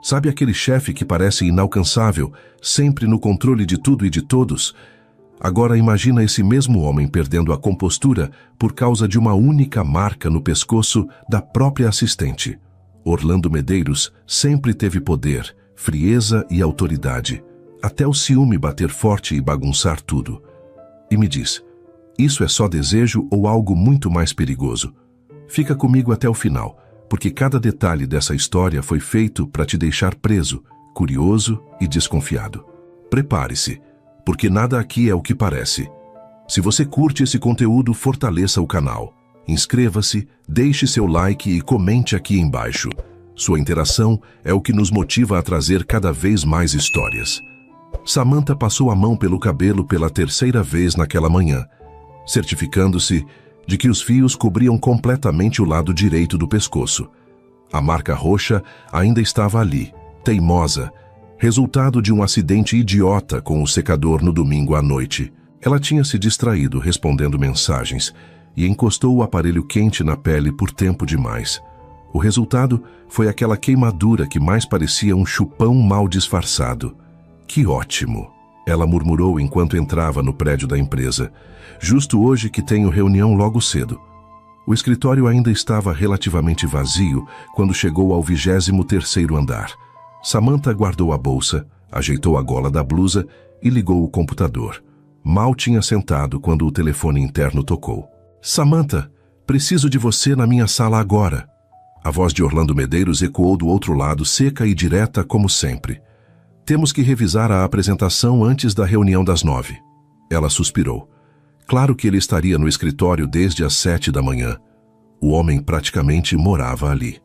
Sabe aquele chefe que parece inalcançável, sempre no controle de tudo e de todos? Agora imagina esse mesmo homem perdendo a compostura por causa de uma única marca no pescoço da própria assistente. Orlando Medeiros sempre teve poder, frieza e autoridade, até o ciúme bater forte e bagunçar tudo. E me diz, isso é só desejo ou algo muito mais perigoso? Fica comigo até o final, porque cada detalhe dessa história foi feito para te deixar preso, curioso e desconfiado. Prepare-se, porque nada aqui é o que parece. Se você curte esse conteúdo, fortaleça o canal. Inscreva-se, deixe seu like e comente aqui embaixo. Sua interação é o que nos motiva a trazer cada vez mais histórias. Samantha passou a mão pelo cabelo pela terceira vez naquela manhã, certificando-se de que os fios cobriam completamente o lado direito do pescoço. A marca roxa ainda estava ali, teimosa, resultado de um acidente idiota com o secador no domingo à noite. Ela tinha se distraído respondendo mensagens e encostou o aparelho quente na pele por tempo demais. O resultado foi aquela queimadura que mais parecia um chupão mal disfarçado. Que ótimo! Ela murmurou enquanto entrava no prédio da empresa. Justo hoje que tenho reunião logo cedo. O escritório ainda estava relativamente vazio quando chegou ao 23º andar. Samantha guardou a bolsa, ajeitou a gola da blusa e ligou o computador. Mal tinha sentado quando o telefone interno tocou. Samantha, preciso de você na minha sala agora. A voz de Orlando Medeiros ecoou do outro lado, seca e direta como sempre. Temos que revisar a apresentação antes da reunião das 9. Ela suspirou. Claro que ele estaria no escritório desde as 7 da manhã. O homem praticamente morava ali.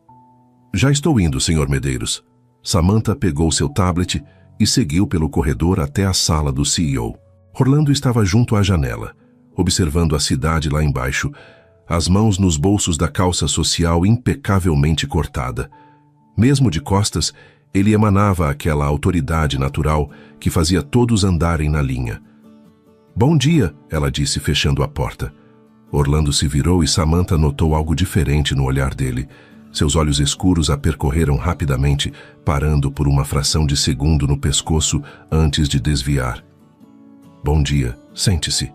Já estou indo, Sr. Medeiros. Samantha pegou seu tablet e seguiu pelo corredor até a sala do CEO. Orlando estava junto à janela, observando a cidade lá embaixo, as mãos nos bolsos da calça social impecavelmente cortada. Mesmo de costas, ele emanava aquela autoridade natural que fazia todos andarem na linha. Bom dia, ela disse fechando a porta. Orlando se virou e Samantha notou algo diferente no olhar dele. Seus olhos escuros a percorreram rapidamente, parando por uma fração de segundo no pescoço antes de desviar. Bom dia, sente-se.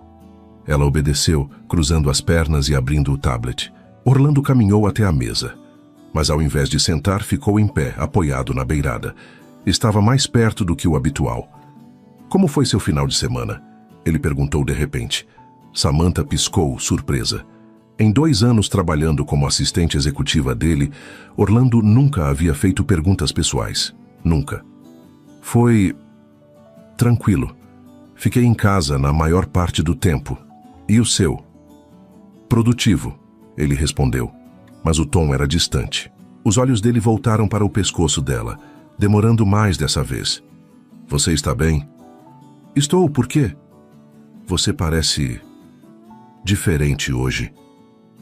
Ela obedeceu, cruzando as pernas e abrindo o tablet. Orlando caminhou até a mesa, mas ao invés de sentar, ficou em pé, apoiado na beirada. Estava mais perto do que o habitual. Como foi seu final de semana? Ele perguntou de repente. Samantha piscou, surpresa. Em 2 anos trabalhando como assistente executiva dele, Orlando nunca havia feito perguntas pessoais. Nunca. Foi tranquilo. Fiquei em casa na maior parte do tempo. E o seu? Produtivo, ele respondeu, mas o tom era distante. Os olhos dele voltaram para o pescoço dela, demorando mais dessa vez. Você está bem? Estou, por quê? Você parece diferente hoje.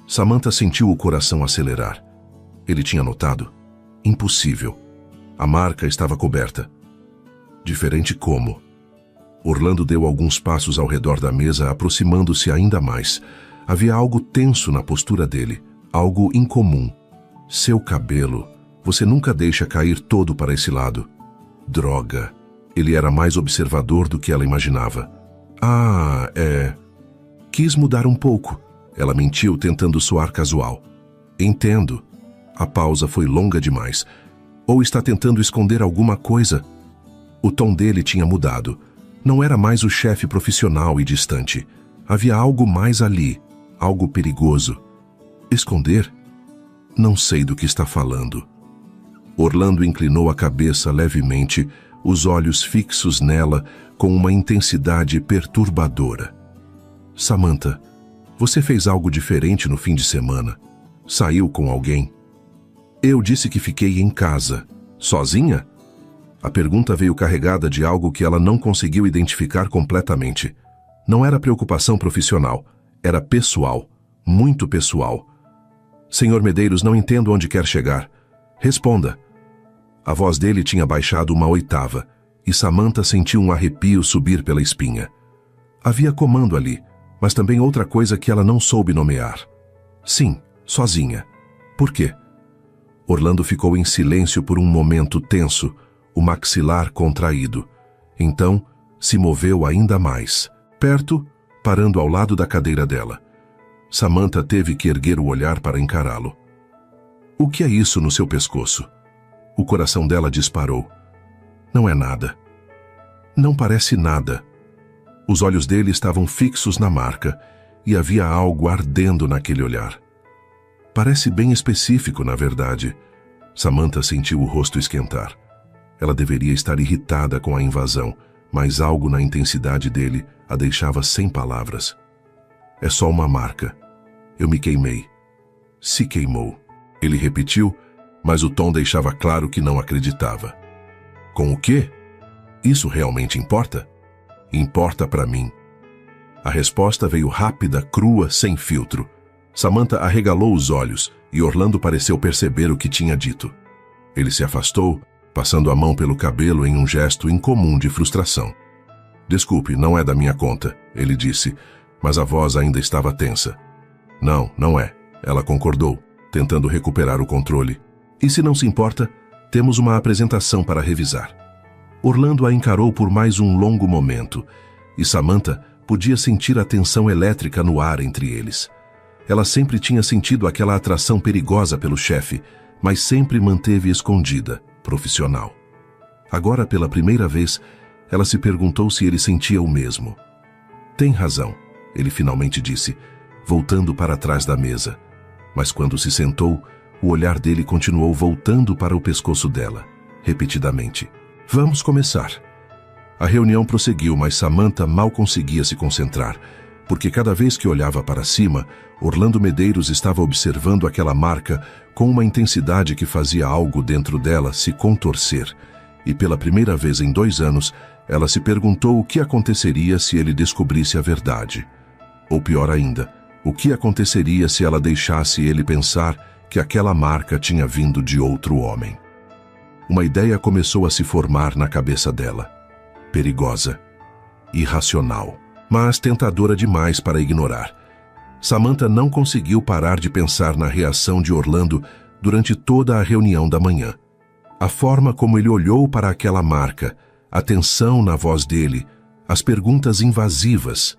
Samantha sentiu o coração acelerar. Ele tinha notado? Impossível. A marca estava coberta. Diferente como? Orlando deu alguns passos ao redor da mesa, aproximando-se ainda mais. Havia algo tenso na postura dele, algo incomum. Seu cabelo, você nunca deixa cair todo para esse lado. Droga. Ele era mais observador do que ela imaginava. Quis mudar um pouco. Ela mentiu, tentando soar casual. Entendo. A pausa foi longa demais. Ou está tentando esconder alguma coisa? O tom dele tinha mudado. Não era mais o chefe profissional e distante. Havia algo mais ali, algo perigoso. Esconder? Não sei do que está falando. Orlando inclinou a cabeça levemente, os olhos fixos nela com uma intensidade perturbadora. Samantha, você fez algo diferente no fim de semana? Saiu com alguém? Eu disse que fiquei em casa. Sozinha? A pergunta veio carregada de algo que ela não conseguiu identificar completamente. Não era preocupação profissional, era pessoal, muito pessoal. Senhor Medeiros, não entendo onde quer chegar. Responda. A voz dele tinha baixado uma oitava, e Samantha sentiu um arrepio subir pela espinha. Havia comando ali, mas também outra coisa que ela não soube nomear. Sim, sozinha. Por quê? Orlando ficou em silêncio por um momento tenso, o maxilar contraído. Então, se moveu ainda mais, perto, parando ao lado da cadeira dela. Samantha teve que erguer o olhar para encará-lo. O que é isso no seu pescoço? O coração dela disparou. Não é nada. Não parece nada. Os olhos dele estavam fixos na marca e havia algo ardendo naquele olhar. Parece bem específico, na verdade. Samantha sentiu o rosto esquentar. Ela deveria estar irritada com a invasão, mas algo na intensidade dele a deixava sem palavras. É só uma marca. Eu me queimei. Se queimou. Ele repetiu, mas o tom deixava claro que não acreditava. Com o quê? Isso realmente importa? Importa para mim. A resposta veio rápida, crua, sem filtro. Samantha arregalou os olhos e Orlando pareceu perceber o que tinha dito. Ele se afastou, passando a mão pelo cabelo em um gesto incomum de frustração. Desculpe, não é da minha conta, ele disse, mas a voz ainda estava tensa. Não, não é, ela concordou, tentando recuperar o controle. E se não se importa, temos uma apresentação para revisar. Orlando a encarou por mais um longo momento, e Samantha podia sentir a tensão elétrica no ar entre eles. Ela sempre tinha sentido aquela atração perigosa pelo chefe, mas sempre manteve escondida, profissional. Agora, pela primeira vez, ela se perguntou se ele sentia o mesmo. Tem razão, ele finalmente disse, voltando para trás da mesa. Mas quando se sentou, o olhar dele continuou voltando para o pescoço dela, repetidamente. Vamos começar. A reunião prosseguiu, mas Samantha mal conseguia se concentrar, porque cada vez que olhava para cima, Orlando Medeiros estava observando aquela marca com uma intensidade que fazia algo dentro dela se contorcer. E pela primeira vez em 2 anos, ela se perguntou o que aconteceria se ele descobrisse a verdade. Ou pior ainda, o que aconteceria se ela deixasse ele pensar que aquela marca tinha vindo de outro homem. Uma ideia começou a se formar na cabeça dela. Perigosa, irracional, mas tentadora demais para ignorar. Samantha não conseguiu parar de pensar na reação de Orlando durante toda a reunião da manhã. A forma como ele olhou para aquela marca, a tensão na voz dele, as perguntas invasivas.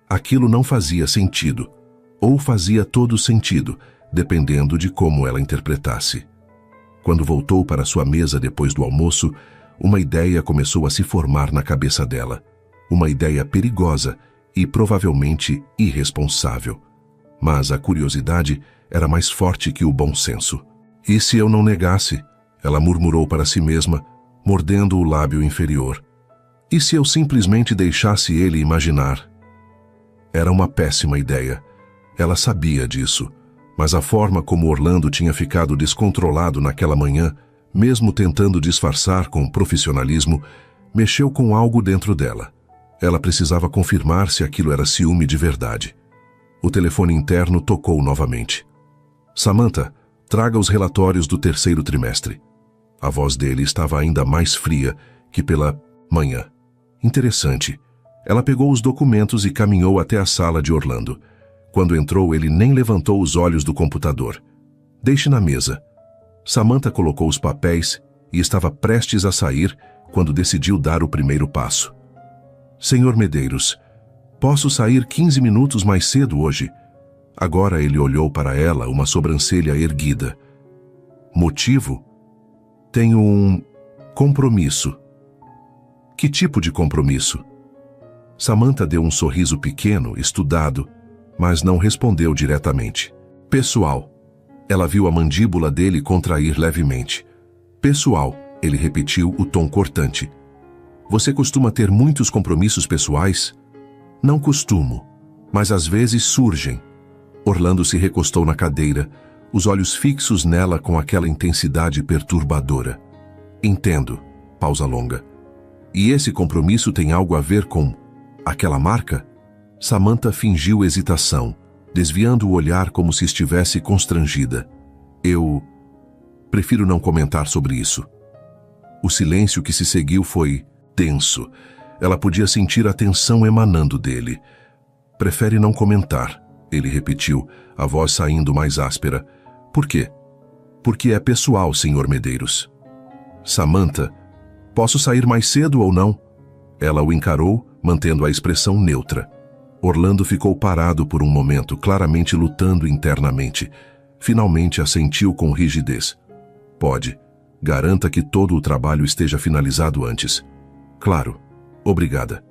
Aquilo não fazia sentido, ou fazia todo sentido, dependendo de como ela interpretasse. Quando voltou para sua mesa depois do almoço, uma ideia começou a se formar na cabeça dela. Uma ideia perigosa e provavelmente irresponsável. Mas a curiosidade era mais forte que o bom senso. E se eu não negasse? Ela murmurou para si mesma, mordendo o lábio inferior. E se eu simplesmente deixasse ele imaginar? Era uma péssima ideia. Ela sabia disso. Mas a forma como Orlando tinha ficado descontrolado naquela manhã, mesmo tentando disfarçar com profissionalismo, mexeu com algo dentro dela. Ela precisava confirmar se aquilo era ciúme de verdade. O telefone interno tocou novamente. Samantha, traga os relatórios do 3º trimestre. A voz dele estava ainda mais fria que pela manhã. Interessante. Ela pegou os documentos e caminhou até a sala de Orlando. Quando entrou, ele nem levantou os olhos do computador. Deixe na mesa. Samantha colocou os papéis e estava prestes a sair quando decidiu dar o primeiro passo. Senhor Medeiros, posso sair 15 minutos mais cedo hoje? Agora ele olhou para ela, uma sobrancelha erguida. Motivo? Tenho um compromisso. Que tipo de compromisso? Samantha deu um sorriso pequeno, estudado, mas não respondeu diretamente. Pessoal. Ela viu a mandíbula dele contrair levemente. Pessoal, ele repetiu o tom cortante. Você costuma ter muitos compromissos pessoais? Não costumo, mas às vezes surgem. Orlando se recostou na cadeira, os olhos fixos nela com aquela intensidade perturbadora. Entendo. Pausa longa. E esse compromisso tem algo a ver com aquela marca? Samantha fingiu hesitação, desviando o olhar como se estivesse constrangida. Eu prefiro não comentar sobre isso. O silêncio que se seguiu foi tenso. Ela podia sentir a tensão emanando dele. Prefere não comentar, ele repetiu, a voz saindo mais áspera. Por quê? Porque é pessoal, Sr. Medeiros. Samantha, posso sair mais cedo ou não? Ela o encarou, mantendo a expressão neutra. Orlando ficou parado por um momento, claramente lutando internamente. Finalmente assentiu com rigidez. Pode. Garanta que todo o trabalho esteja finalizado antes. Claro. Obrigada.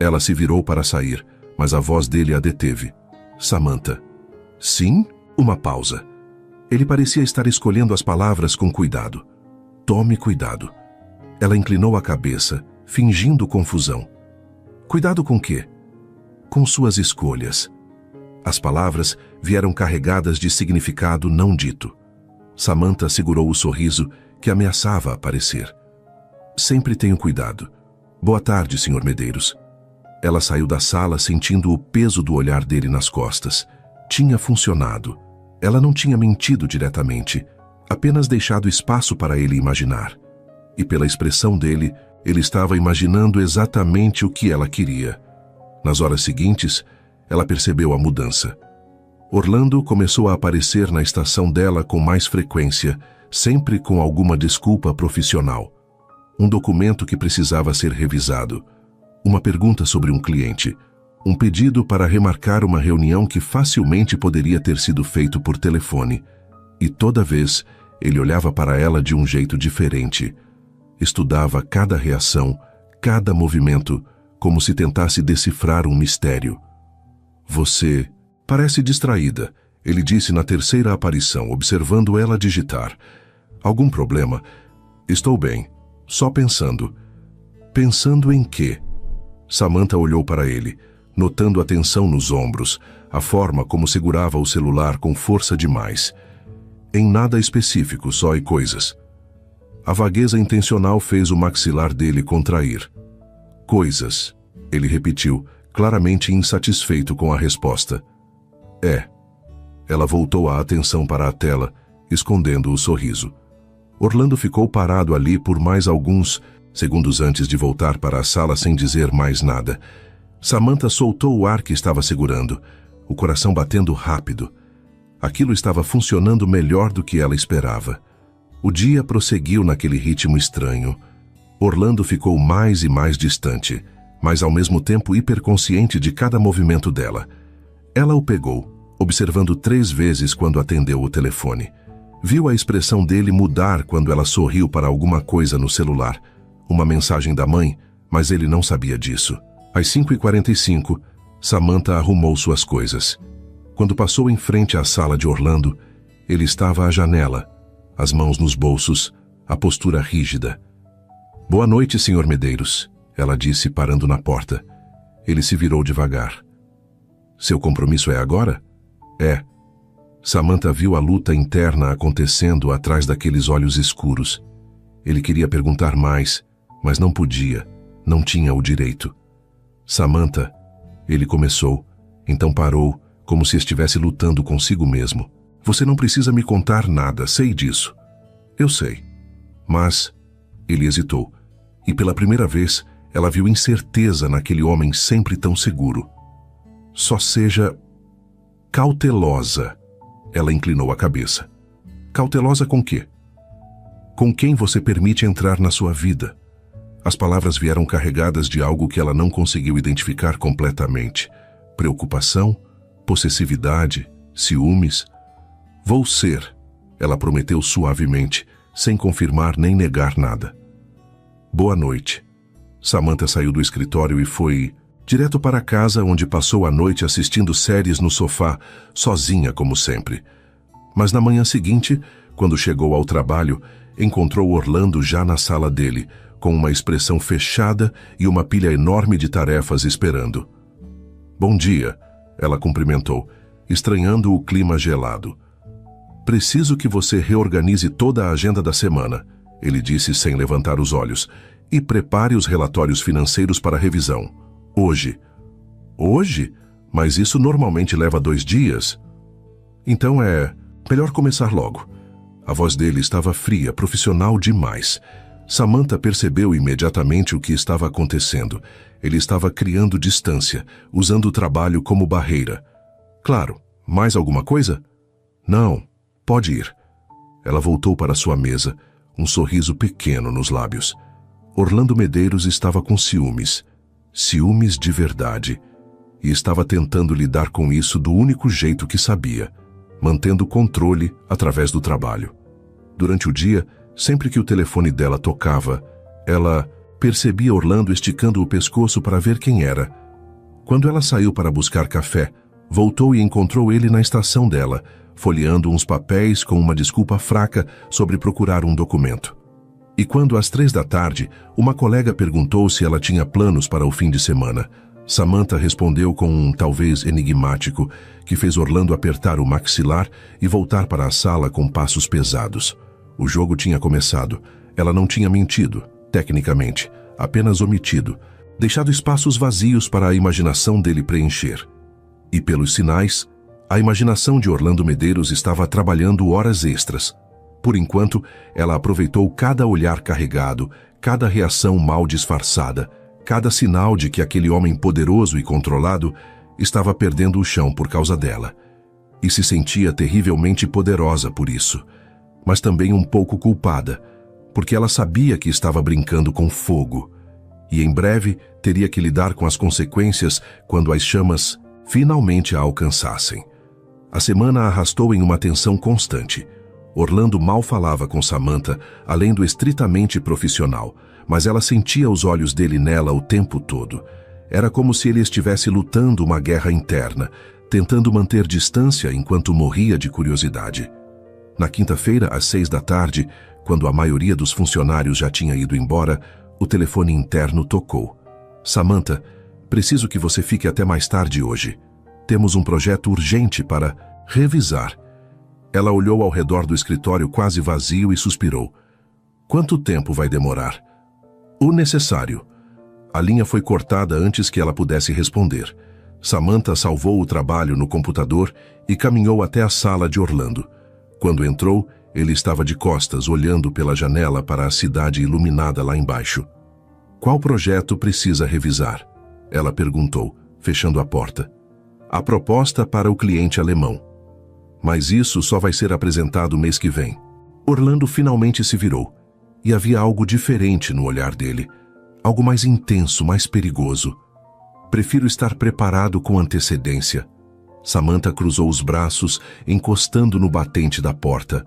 Ela se virou para sair, mas a voz dele a deteve. Samantha. Sim? Uma pausa. Ele parecia estar escolhendo as palavras com cuidado. Tome cuidado. Ela inclinou a cabeça, fingindo confusão. Cuidado com quê? Com suas escolhas. As palavras vieram carregadas de significado não dito. Samantha segurou o sorriso que ameaçava aparecer. Sempre tenho cuidado. Boa tarde, Sr. Medeiros. Ela saiu da sala sentindo o peso do olhar dele nas costas. Tinha funcionado. Ela não tinha mentido diretamente, apenas deixado espaço para ele imaginar. E pela expressão dele, ele estava imaginando exatamente o que ela queria. Nas horas seguintes, ela percebeu a mudança. Orlando começou a aparecer na estação dela com mais frequência, sempre com alguma desculpa profissional. Um documento que precisava ser revisado, uma pergunta sobre um cliente, um pedido para remarcar uma reunião que facilmente poderia ter sido feito por telefone. E toda vez, ele olhava para ela de um jeito diferente. Estudava cada reação, cada movimento, como se tentasse decifrar um mistério. Você parece distraída, ele disse na terceira aparição, observando ela digitar. Algum problema? Estou bem. Só pensando. Pensando em quê? Samantha olhou para ele, notando a tensão nos ombros, a forma como segurava o celular com força demais. Em nada específico, só coisas. A vagueza intencional fez o maxilar dele contrair. Coisas, ele repetiu, claramente insatisfeito com a resposta. É. Ela voltou a atenção para a tela, escondendo o sorriso. Orlando ficou parado ali por mais alguns segundos antes de voltar para a sala sem dizer mais nada. Samantha soltou o ar que estava segurando, o coração batendo rápido. Aquilo estava funcionando melhor do que ela esperava. O dia prosseguiu naquele ritmo estranho. Orlando ficou mais e mais distante, mas ao mesmo tempo hiperconsciente de cada movimento dela. Ela o pegou, observando 3 vezes quando atendeu o telefone. Viu a expressão dele mudar quando ela sorriu para alguma coisa no celular. Uma mensagem da mãe, mas ele não sabia disso. Às 5h45, Samantha arrumou suas coisas. Quando passou em frente à sala de Orlando, ele estava à janela, as mãos nos bolsos, a postura rígida. Boa noite, Sr. Medeiros, ela disse, parando na porta. Ele se virou devagar. Seu compromisso é agora? É. Samantha viu a luta interna acontecendo atrás daqueles olhos escuros. Ele queria perguntar mais, mas não podia, não tinha o direito. Samantha, ele começou, então parou, como se estivesse lutando consigo mesmo. Você não precisa me contar nada, sei disso. Eu sei. Mas... Ele hesitou, e pela primeira vez, ela viu incerteza naquele homem sempre tão seguro. Só seja... cautelosa. Ela inclinou a cabeça. Cautelosa com quê? Com quem você permite entrar na sua vida? As palavras vieram carregadas de algo que ela não conseguiu identificar completamente. Preocupação, possessividade, ciúmes. Vou ser, ela prometeu suavemente, sem confirmar nem negar nada. Boa noite. Samantha saiu do escritório e foi direto para casa, onde passou a noite assistindo séries no sofá, sozinha como sempre. Mas na manhã seguinte, quando chegou ao trabalho, encontrou Orlando já na sala dele, com uma expressão fechada e uma pilha enorme de tarefas esperando. Bom dia, ela cumprimentou, estranhando o clima gelado. Preciso que você reorganize toda a agenda da semana, ele disse sem levantar os olhos, e prepare os relatórios financeiros para revisão. Hoje. Hoje? Mas isso normalmente leva 2 dias. Então é melhor começar logo. A voz dele estava fria, profissional demais. Samantha percebeu imediatamente o que estava acontecendo. Ele estava criando distância, usando o trabalho como barreira. Claro, mais alguma coisa? Não, pode ir. Ela voltou para sua mesa, um sorriso pequeno nos lábios. Orlando Medeiros estava com ciúmes. Ciúmes de verdade. E estava tentando lidar com isso do único jeito que sabia, mantendo o controle através do trabalho. Durante o dia, sempre que o telefone dela tocava, ela percebia Orlando esticando o pescoço para ver quem era. Quando ela saiu para buscar café, voltou e encontrou ele na estação dela, folheando uns papéis com uma desculpa fraca sobre procurar um documento. E quando às 3 da tarde, uma colega perguntou se ela tinha planos para o fim de semana, Samantha respondeu com um talvez enigmático, que fez Orlando apertar o maxilar e voltar para a sala com passos pesados. O jogo tinha começado. Ela não tinha mentido, tecnicamente, apenas omitido, deixado espaços vazios para a imaginação dele preencher. E pelos sinais, a imaginação de Orlando Medeiros estava trabalhando horas extras. Por enquanto, ela aproveitou cada olhar carregado, cada reação mal disfarçada, cada sinal de que aquele homem poderoso e controlado estava perdendo o chão por causa dela. E se sentia terrivelmente poderosa por isso, mas também um pouco culpada, porque ela sabia que estava brincando com fogo, e em breve teria que lidar com as consequências quando as chamas finalmente a alcançassem. A semana a arrastou em uma tensão constante. Orlando mal falava com Samantha, além do estritamente profissional, mas ela sentia os olhos dele nela o tempo todo. Era como se ele estivesse lutando uma guerra interna, tentando manter distância enquanto morria de curiosidade. Na quinta-feira, às 6 da tarde, quando a maioria dos funcionários já tinha ido embora, o telefone interno tocou. Samantha, preciso que você fique até mais tarde hoje. Temos um projeto urgente para revisar. Ela olhou ao redor do escritório quase vazio e suspirou. Quanto tempo vai demorar? O necessário. A linha foi cortada antes que ela pudesse responder. Samantha salvou o trabalho no computador e caminhou até a sala de Orlando. Quando entrou, ele estava de costas, olhando pela janela para a cidade iluminada lá embaixo. Qual projeto precisa revisar? Ela perguntou, fechando a porta. A proposta para o cliente alemão. Mas isso só vai ser apresentado mês que vem. Orlando finalmente se virou. E havia algo diferente no olhar dele. Algo mais intenso, mais perigoso. Prefiro estar preparado com antecedência. Samantha cruzou os braços, encostando no batente da porta.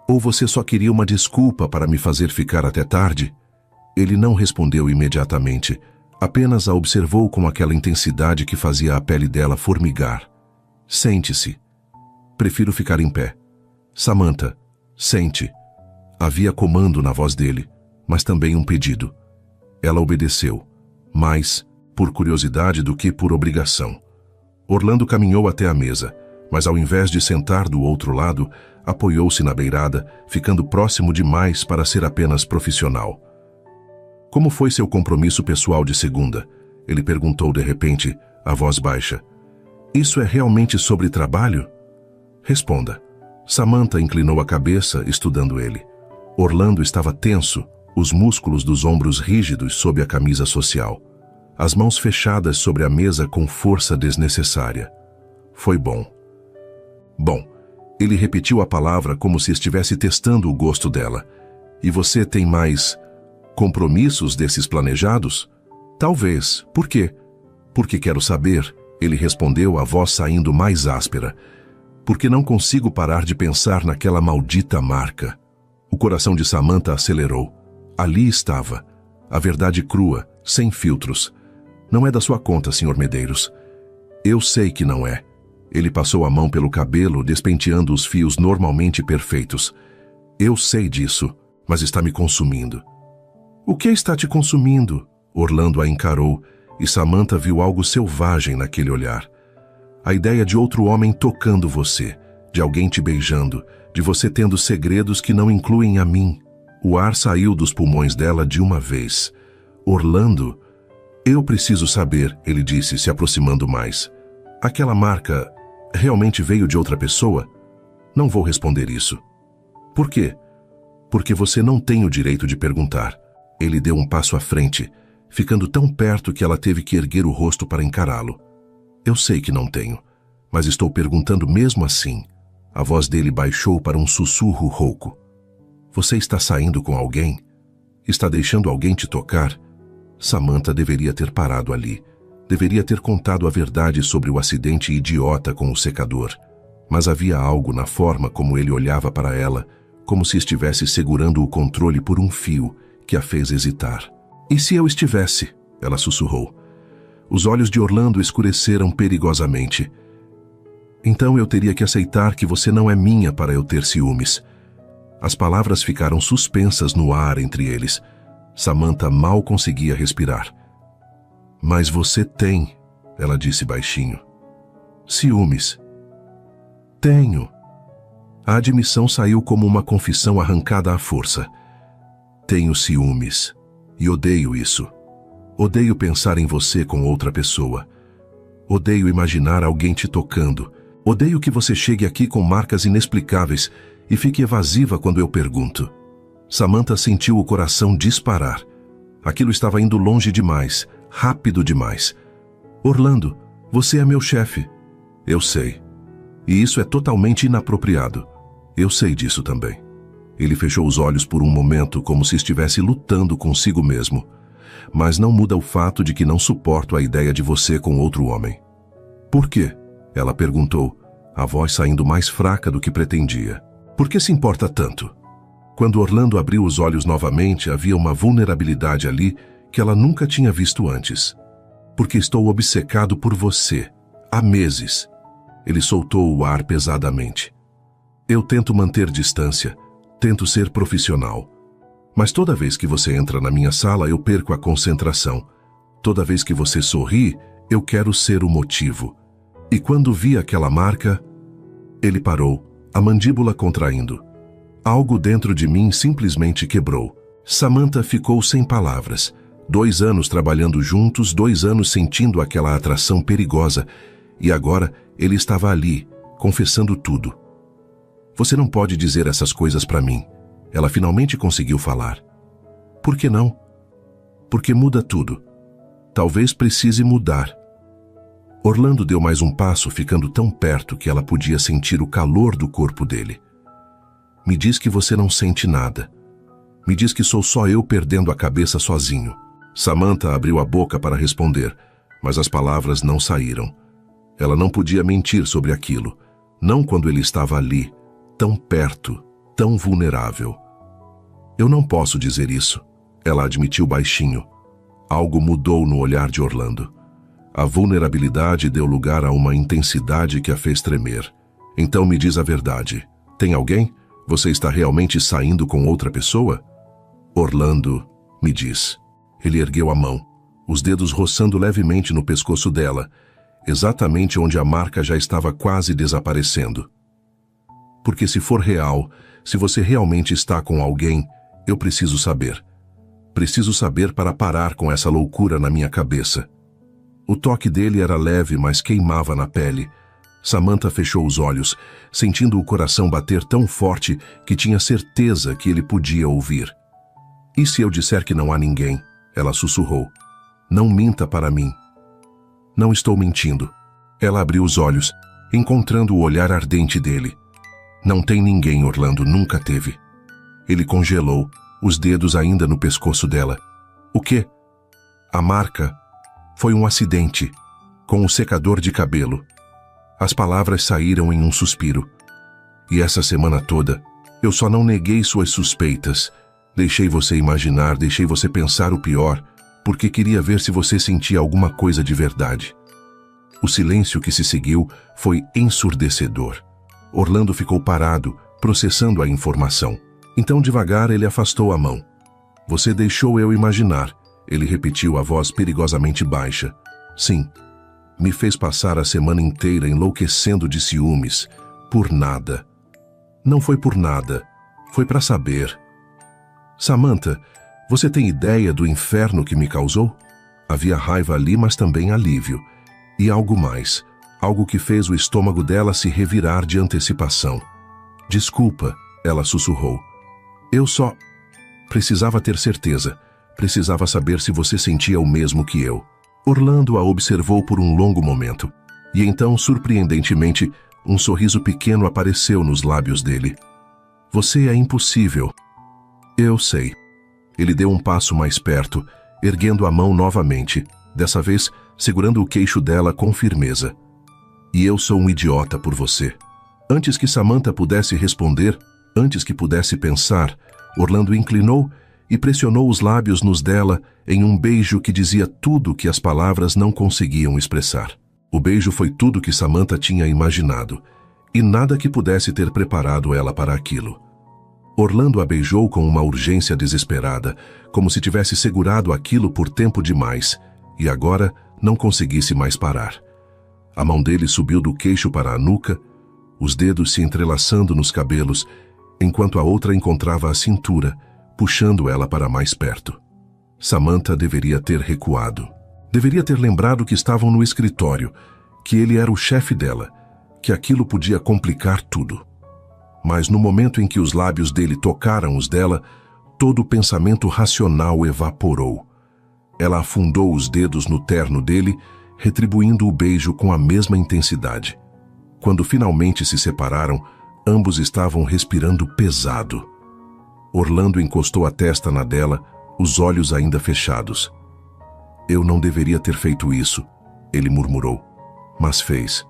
Ou você só queria uma desculpa para me fazer ficar até tarde? Ele não respondeu imediatamente. Apenas a observou com aquela intensidade que fazia a pele dela formigar. Sente-se. Prefiro ficar em pé. Samantha, sente. Havia comando na voz dele, mas também um pedido. Ela obedeceu, mais por curiosidade do que por obrigação. Orlando caminhou até a mesa, mas ao invés de sentar do outro lado, apoiou-se na beirada, ficando próximo demais para ser apenas profissional. Como foi seu compromisso pessoal de segunda? Ele perguntou de repente, a voz baixa. Isso é realmente sobre trabalho? Responda. Samantha inclinou a cabeça, estudando ele. Orlando estava tenso, os músculos dos ombros rígidos sob a camisa social. As mãos fechadas sobre a mesa com força desnecessária. Foi bom. Bom, ele repetiu a palavra como se estivesse testando o gosto dela. E você tem mais compromissos desses planejados? Talvez. Por quê? Porque quero saber, ele respondeu, a voz saindo mais áspera. Porque não consigo parar de pensar naquela maldita marca. O coração de Samantha acelerou. Ali estava. A verdade crua, sem filtros. Não é da sua conta, Sr. Medeiros. Eu sei que não é. Ele passou a mão pelo cabelo, despenteando os fios normalmente perfeitos. Eu sei disso, mas está me consumindo. O que está te consumindo? Orlando a encarou, e Samantha viu algo selvagem naquele olhar. A ideia de outro homem tocando você, de alguém te beijando, de você tendo segredos que não incluem a mim. O ar saiu dos pulmões dela de uma vez. Orlando, eu preciso saber, ele disse, se aproximando mais. Aquela marca realmente veio de outra pessoa? Não vou responder isso. Por quê? Porque você não tem o direito de perguntar. Ele deu um passo à frente, ficando tão perto que ela teve que erguer o rosto para encará-lo. Eu sei que não tenho, mas estou perguntando mesmo assim. A voz dele baixou para um sussurro rouco. Você está saindo com alguém? Está deixando alguém te tocar? Samantha deveria ter parado ali. Deveria ter contado a verdade sobre o acidente idiota com o secador. Mas havia algo na forma como ele olhava para ela, como se estivesse segurando o controle por um fio, que a fez hesitar. E se eu estivesse? Ela sussurrou. Os olhos de Orlando escureceram perigosamente. Então eu teria que aceitar que você não é minha para eu ter ciúmes. As palavras ficaram suspensas no ar entre eles. Samantha mal conseguia respirar. Mas você tem, ela disse baixinho. Ciúmes. Tenho. A admissão saiu como uma confissão arrancada à força. Tenho ciúmes. E odeio isso. Odeio pensar em você com outra pessoa. Odeio imaginar alguém te tocando. Odeio que você chegue aqui com marcas inexplicáveis e fique evasiva quando eu pergunto. Samantha sentiu o coração disparar. Aquilo estava indo longe demais, rápido demais. Orlando, você é meu chefe. Eu sei. E isso é totalmente inapropriado. Eu sei disso também. Ele fechou os olhos por um momento como se estivesse lutando consigo mesmo. Mas não muda o fato de que não suporto a ideia de você com outro homem. Por quê? Ela perguntou, a voz saindo mais fraca do que pretendia. Por que se importa tanto? Quando Orlando abriu os olhos novamente, havia uma vulnerabilidade ali que ela nunca tinha visto antes. Porque estou obcecado por você. Há meses. Ele soltou o ar pesadamente. Eu tento manter distância, tento ser profissional. Mas toda vez que você entra na minha sala, eu perco a concentração. Toda vez que você sorri, eu quero ser o motivo. E quando vi aquela marca, ele parou, a mandíbula contraindo. Algo dentro de mim simplesmente quebrou. Samantha ficou sem palavras. 2 anos trabalhando juntos, 2 anos sentindo aquela atração perigosa. E agora ele estava ali, confessando tudo. Você não pode dizer essas coisas para mim. Ela finalmente conseguiu falar. Por que não? Porque muda tudo. Talvez precise mudar. Orlando deu mais um passo, ficando tão perto que ela podia sentir o calor do corpo dele. Me diz que você não sente nada. Me diz que sou só eu perdendo a cabeça sozinho. Samantha abriu a boca para responder, mas as palavras não saíram. Ela não podia mentir sobre aquilo, não quando ele estava ali, tão perto, tão vulnerável. Eu não posso dizer isso, ela admitiu baixinho. Algo mudou no olhar de Orlando. A vulnerabilidade deu lugar a uma intensidade que a fez tremer. Então me diz a verdade. Tem alguém? Você está realmente saindo com outra pessoa? Orlando, me diz. Ele ergueu a mão, os dedos roçando levemente no pescoço dela, exatamente onde a marca já estava quase desaparecendo. Porque se for real, se você realmente está com alguém, eu preciso saber. Preciso saber para parar com essa loucura na minha cabeça. O toque dele era leve, mas queimava na pele. Samantha fechou os olhos, sentindo o coração bater tão forte que tinha certeza que ele podia ouvir. E se eu disser que não há ninguém? Ela sussurrou. Não minta para mim. Não estou mentindo. Ela abriu os olhos, encontrando o olhar ardente dele. Não tem ninguém, Orlando, nunca teve. Ele congelou, os dedos ainda no pescoço dela. O quê? A marca foi um acidente, com o secador de cabelo. As palavras saíram em um suspiro. E essa semana toda, eu só não neguei suas suspeitas. Deixei você imaginar, deixei você pensar o pior, porque queria ver se você sentia alguma coisa de verdade. O silêncio que se seguiu foi ensurdecedor. Orlando ficou parado, processando a informação. Então, devagar, ele afastou a mão. Você deixou eu imaginar, ele repetiu a voz perigosamente baixa. Sim, me fez passar a semana inteira enlouquecendo de ciúmes, por nada. Não foi por nada, foi para saber. Samantha, você tem ideia do inferno que me causou? Havia raiva ali, mas também alívio. E algo mais, algo que fez o estômago dela se revirar de antecipação. Desculpa, ela sussurrou. Eu só precisava ter certeza. Precisava saber se você sentia o mesmo que eu. Orlando a observou por um longo momento. E então, surpreendentemente, um sorriso pequeno apareceu nos lábios dele. Você é impossível. Eu sei. Ele deu um passo mais perto, erguendo a mão novamente, dessa vez segurando o queixo dela com firmeza. E eu sou um idiota por você. Antes que Samantha pudesse responder, antes que pudesse pensar, Orlando inclinou e pressionou os lábios nos dela em um beijo que dizia tudo que as palavras não conseguiam expressar. O beijo foi tudo que Samantha tinha imaginado, e nada que pudesse ter preparado ela para aquilo. Orlando a beijou com uma urgência desesperada, como se tivesse segurado aquilo por tempo demais, e agora não conseguisse mais parar. A mão dele subiu do queixo para a nuca, os dedos se entrelaçando nos cabelos, enquanto a outra encontrava a cintura, puxando ela para mais perto. Samantha deveria ter recuado. Deveria ter lembrado que estavam no escritório, que ele era o chefe dela, que aquilo podia complicar tudo. Mas no momento em que os lábios dele tocaram os dela, todo o pensamento racional evaporou. Ela afundou os dedos no terno dele, retribuindo o beijo com a mesma intensidade. Quando finalmente se separaram, ambos estavam respirando pesado. Orlando encostou a testa na dela, os olhos ainda fechados. Eu não deveria ter feito isso, ele murmurou, mas fez.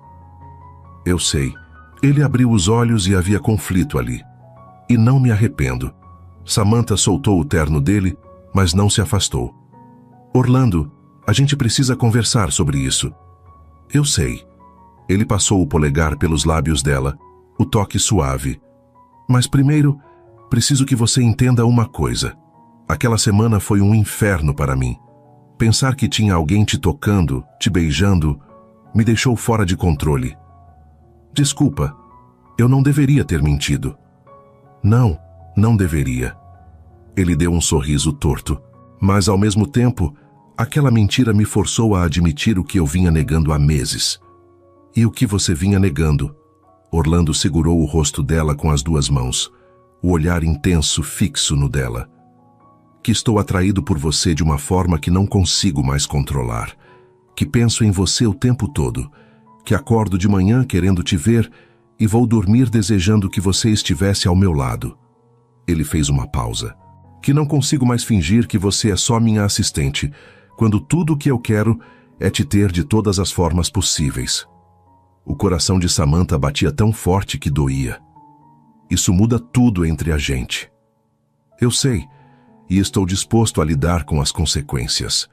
Eu sei. Ele abriu os olhos e havia conflito ali. E não me arrependo. Samantha soltou o terno dele, mas não se afastou. Orlando, a gente precisa conversar sobre isso. Eu sei. Ele passou o polegar pelos lábios dela, o toque suave. Mas primeiro, preciso que você entenda uma coisa. Aquela semana foi um inferno para mim. Pensar que tinha alguém te tocando, te beijando, me deixou fora de controle. Desculpa, eu não deveria ter mentido. Não deveria. Ele deu um sorriso torto, mas ao mesmo tempo, aquela mentira me forçou a admitir o que eu vinha negando há meses. E o que você vinha negando? Orlando segurou o rosto dela com as duas mãos, o olhar intenso fixo no dela. Que estou atraído por você de uma forma que não consigo mais controlar, que penso em você o tempo todo, que acordo de manhã querendo te ver e vou dormir desejando que você estivesse ao meu lado. Ele fez uma pausa. Que não consigo mais fingir que você é só minha assistente, quando tudo o que eu quero é te ter de todas as formas possíveis. O coração de Samantha batia tão forte que doía. Isso muda tudo entre a gente. Eu sei, e estou disposto a lidar com as consequências.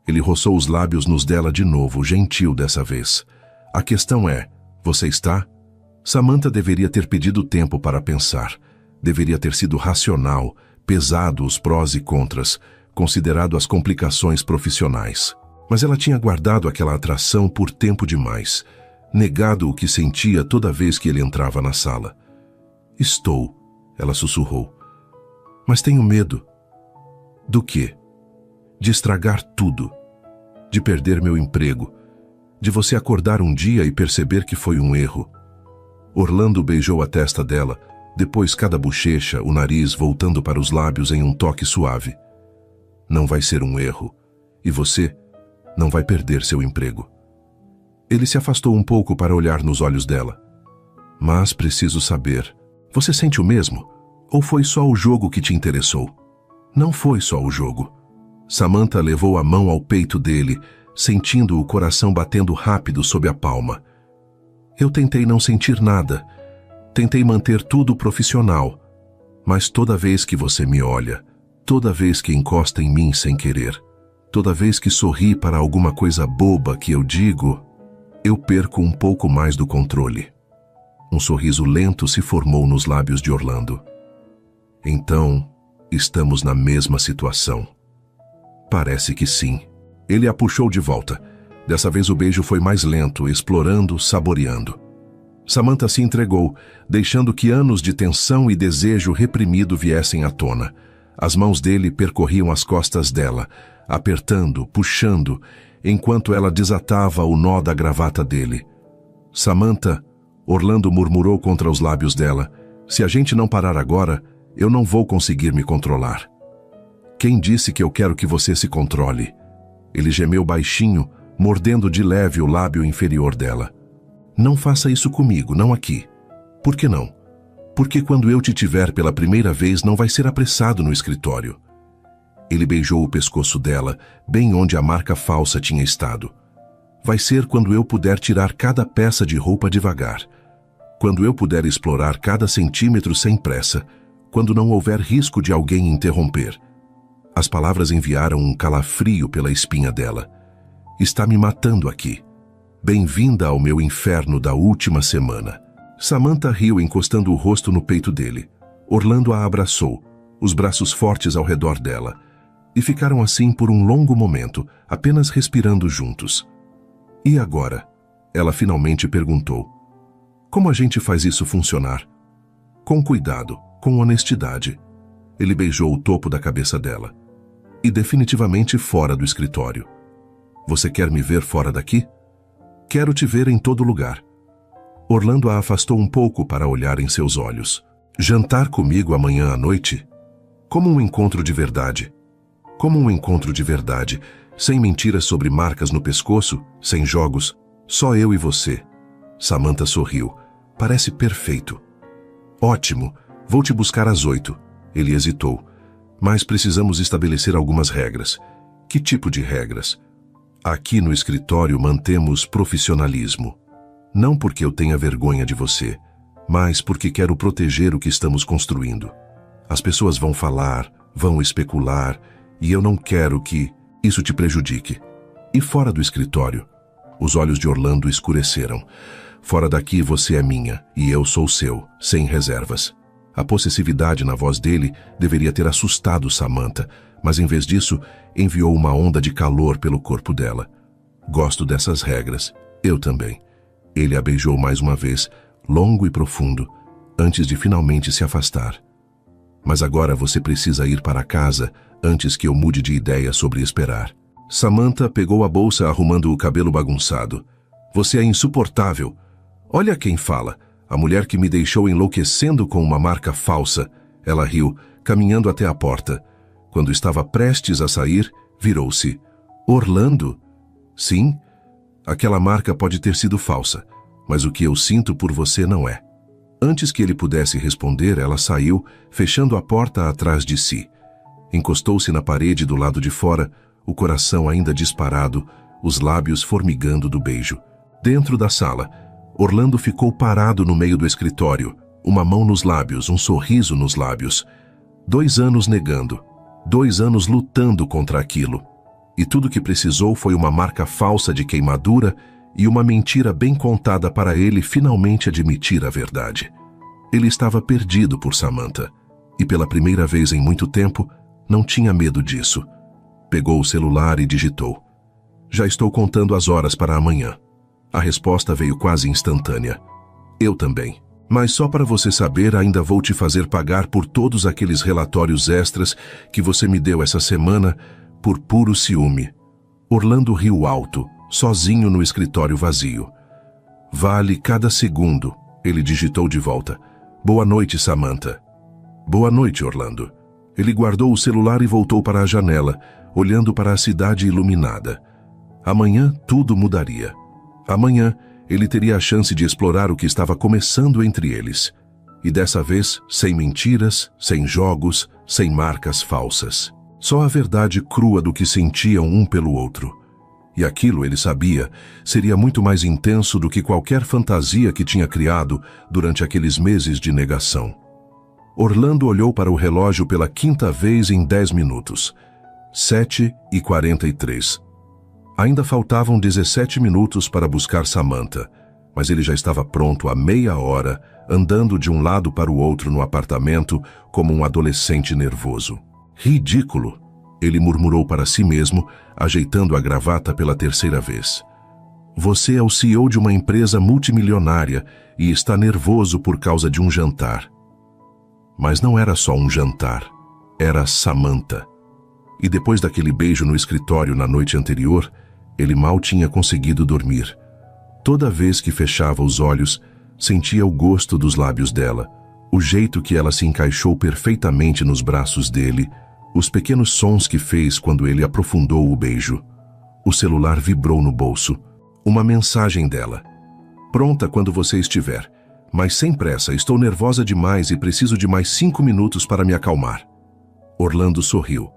Ele roçou os lábios nos dela de novo, gentil dessa vez. A questão é, você está? Samantha deveria ter pedido tempo para pensar. Deveria ter sido racional, pesado os prós e contras, considerado as complicações profissionais. Mas ela tinha guardado aquela atração por tempo demais, negado o que sentia toda vez que ele entrava na sala. Estou, ela sussurrou. Mas tenho medo. Do quê? De estragar tudo. De perder meu emprego. De você acordar um dia e perceber que foi um erro. Orlando beijou a testa dela, depois cada bochecha, o nariz voltando para os lábios em um toque suave. Não vai ser um erro. E você não vai perder seu emprego. Ele se afastou um pouco para olhar nos olhos dela. Mas preciso saber, você sente o mesmo? Ou foi só o jogo que te interessou? Não foi só o jogo. Samantha levou a mão ao peito dele, sentindo o coração batendo rápido sob a palma. Eu tentei não sentir nada. Tentei manter tudo profissional. Mas toda vez que você me olha, toda vez que encosta em mim sem querer, toda vez que sorri para alguma coisa boba que eu digo, eu perco um pouco mais do controle. Um sorriso lento se formou nos lábios de Orlando. Então, estamos na mesma situação. Parece que sim. Ele a puxou de volta. Dessa vez o beijo foi mais lento, explorando, saboreando. Samantha se entregou, deixando que anos de tensão e desejo reprimido viessem à tona. As mãos dele percorriam as costas dela, apertando, puxando, enquanto ela desatava o nó da gravata dele. Samantha, Orlando murmurou contra os lábios dela, se a gente não parar agora, eu não vou conseguir me controlar. Quem disse que eu quero que você se controle? Ele gemeu baixinho, mordendo de leve o lábio inferior dela. Não faça isso comigo, não aqui. Por que não? Porque quando eu te tiver pela primeira vez não vai ser apressado no escritório. Ele beijou o pescoço dela, bem onde a marca falsa tinha estado. Vai ser quando eu puder tirar cada peça de roupa devagar. Quando eu puder explorar cada centímetro sem pressa. Quando não houver risco de alguém interromper. As palavras enviaram um calafrio pela espinha dela. Está me matando aqui. Bem-vinda ao meu inferno da última semana. Samantha riu encostando o rosto no peito dele. Orlando a abraçou, os braços fortes ao redor dela. E ficaram assim por um longo momento, apenas respirando juntos. E agora? Ela finalmente perguntou. Como a gente faz isso funcionar? Com cuidado, com honestidade. Ele beijou o topo da cabeça dela. E definitivamente fora do escritório. Você quer me ver fora daqui? Quero te ver em todo lugar. Orlando a afastou um pouco para olhar em seus olhos. Jantar comigo amanhã à noite? Como um encontro de verdade. Como um encontro de verdade, sem mentiras sobre marcas no pescoço, sem jogos, só eu e você. Samantha sorriu. Parece perfeito. Ótimo, vou te buscar às 8. Ele hesitou. Mas precisamos estabelecer algumas regras. Que tipo de regras? Aqui no escritório mantemos profissionalismo. Não porque eu tenha vergonha de você, mas porque quero proteger o que estamos construindo. As pessoas vão falar, vão especular, e eu não quero que isso te prejudique. E fora do escritório? Os olhos de Orlando escureceram. Fora daqui você é minha, e eu sou seu, sem reservas. A possessividade na voz dele deveria ter assustado Samantha, mas em vez disso, enviou uma onda de calor pelo corpo dela. Gosto dessas regras. Eu também. Ele a beijou mais uma vez, longo e profundo, antes de finalmente se afastar. Mas agora você precisa ir para casa antes que eu mude de ideia sobre esperar. Samantha pegou a bolsa arrumando o cabelo bagunçado. Você é insuportável. Olha quem fala. A mulher que me deixou enlouquecendo com uma marca falsa. Ela riu, caminhando até a porta. Quando estava prestes a sair, virou-se. Orlando? Sim, aquela marca pode ter sido falsa, mas o que eu sinto por você não é. Antes que ele pudesse responder, ela saiu, fechando a porta atrás de si. Encostou-se na parede do lado de fora, o coração ainda disparado, os lábios formigando do beijo. Dentro da sala, Orlando ficou parado no meio do escritório, uma mão nos lábios, um sorriso nos lábios. 2 anos negando, 2 anos lutando contra aquilo. E tudo que precisou foi uma marca falsa de queimadura e uma mentira bem contada para ele finalmente admitir a verdade. Ele estava perdido por Samantha, e pela primeira vez em muito tempo, não tinha medo disso. Pegou o celular e digitou. Já estou contando as horas para amanhã. A resposta veio quase instantânea. Eu também. Mas só para você saber, ainda vou te fazer pagar por todos aqueles relatórios extras que você me deu essa semana por puro ciúme. Orlando riu alto, sozinho no escritório vazio. Vale cada segundo, ele digitou de volta. Boa noite, Samantha. Boa noite, Orlando. Ele guardou o celular e voltou para a janela, olhando para a cidade iluminada. Amanhã tudo mudaria. Amanhã ele teria a chance de explorar o que estava começando entre eles. E dessa vez, sem mentiras, sem jogos, sem marcas falsas. Só a verdade crua do que sentiam um pelo outro. E aquilo, ele sabia, seria muito mais intenso do que qualquer fantasia que tinha criado durante aqueles meses de negação. Orlando olhou para o relógio pela 5ª vez em 10 minutos. 7h43. Ainda faltavam 17 minutos para buscar Samantha, mas ele já estava pronto há meia hora, andando de um lado para o outro no apartamento como um adolescente nervoso. Ridículo, ele murmurou para si mesmo, ajeitando a gravata pela 3ª vez. Você é o CEO de uma empresa multimilionária e está nervoso por causa de um jantar. Mas não era só um jantar, era Samantha. E depois daquele beijo no escritório na noite anterior, ele mal tinha conseguido dormir. Toda vez que fechava os olhos, sentia o gosto dos lábios dela, o jeito que ela se encaixou perfeitamente nos braços dele, os pequenos sons que fez quando ele aprofundou o beijo. O celular vibrou no bolso. Uma mensagem dela. Pronta quando você estiver. Mas sem pressa, estou nervosa demais e preciso de mais 5 minutos para me acalmar. Orlando sorriu.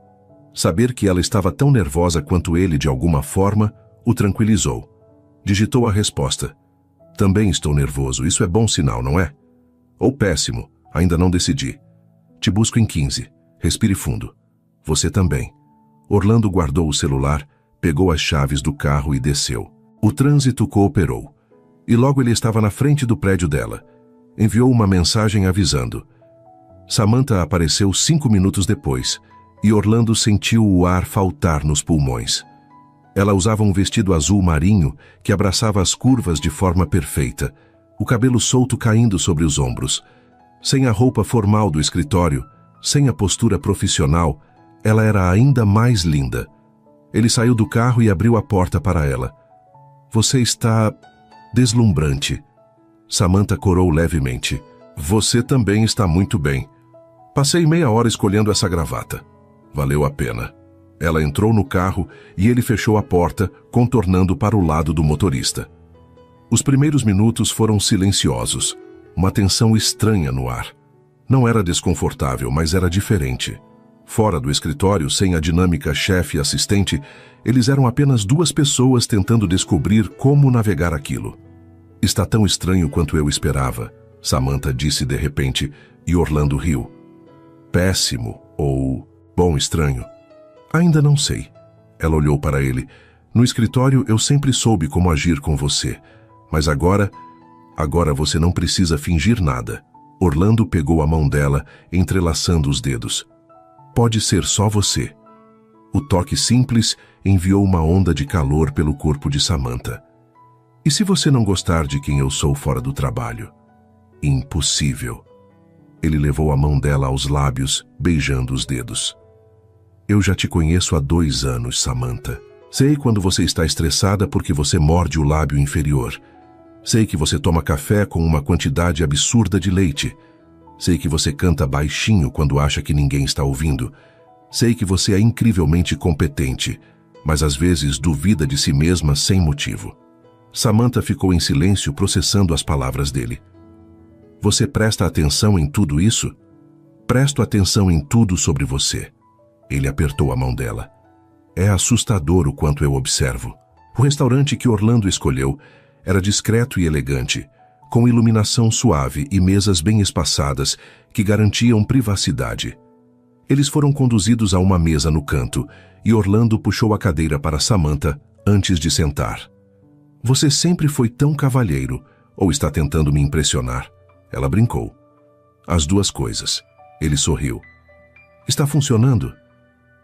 Saber que ela estava tão nervosa quanto ele de alguma forma o tranquilizou. Digitou a resposta. Também estou nervoso, isso é bom sinal, não é? Ou péssimo, ainda não decidi. Te busco em 15. Respire fundo. Você também. Orlando guardou o celular, pegou as chaves do carro e desceu. O trânsito cooperou. E logo ele estava na frente do prédio dela. Enviou uma mensagem avisando. Samantha apareceu 5 minutos depois, e Orlando sentiu o ar faltar nos pulmões. Ela usava um vestido azul marinho que abraçava as curvas de forma perfeita, o cabelo solto caindo sobre os ombros. Sem a roupa formal do escritório, sem a postura profissional, ela era ainda mais linda. Ele saiu do carro e abriu a porta para ela. Você está deslumbrante. Samantha corou levemente. Você também está muito bem. Passei meia hora escolhendo essa gravata. Valeu a pena. Ela entrou no carro e ele fechou a porta, contornando para o lado do motorista. Os primeiros minutos foram silenciosos, uma tensão estranha no ar. Não era desconfortável, mas era diferente. Fora do escritório, sem a dinâmica chefe e assistente, eles eram apenas 2 pessoas tentando descobrir como navegar aquilo. Está tão estranho quanto eu esperava, Samantha disse de repente, e Orlando riu. Péssimo ou bom estranho? Ainda não sei. Ela olhou para ele. No escritório eu sempre soube como agir com você. Mas agora você não precisa fingir nada. Orlando pegou a mão dela, entrelaçando os dedos. Pode ser só você. O toque simples enviou uma onda de calor pelo corpo de Samantha. E se você não gostar de quem eu sou fora do trabalho? Impossível. Ele levou a mão dela aos lábios, beijando os dedos. Eu já te conheço há 2 anos, Samantha. Sei quando você está estressada porque você morde o lábio inferior. Sei que você toma café com uma quantidade absurda de leite. Sei que você canta baixinho quando acha que ninguém está ouvindo. Sei que você é incrivelmente competente, mas às vezes duvida de si mesma sem motivo. Samantha ficou em silêncio processando as palavras dele. Você presta atenção em tudo isso? Presto atenção em tudo sobre você. Ele apertou a mão dela. É assustador o quanto eu observo. O restaurante que Orlando escolheu era discreto e elegante, com iluminação suave e mesas bem espaçadas que garantiam privacidade. Eles foram conduzidos a uma mesa no canto e Orlando puxou a cadeira para Samantha antes de sentar. Você sempre foi tão cavalheiro, ou está tentando me impressionar? Ela brincou. As 2 coisas. Ele sorriu. Está funcionando?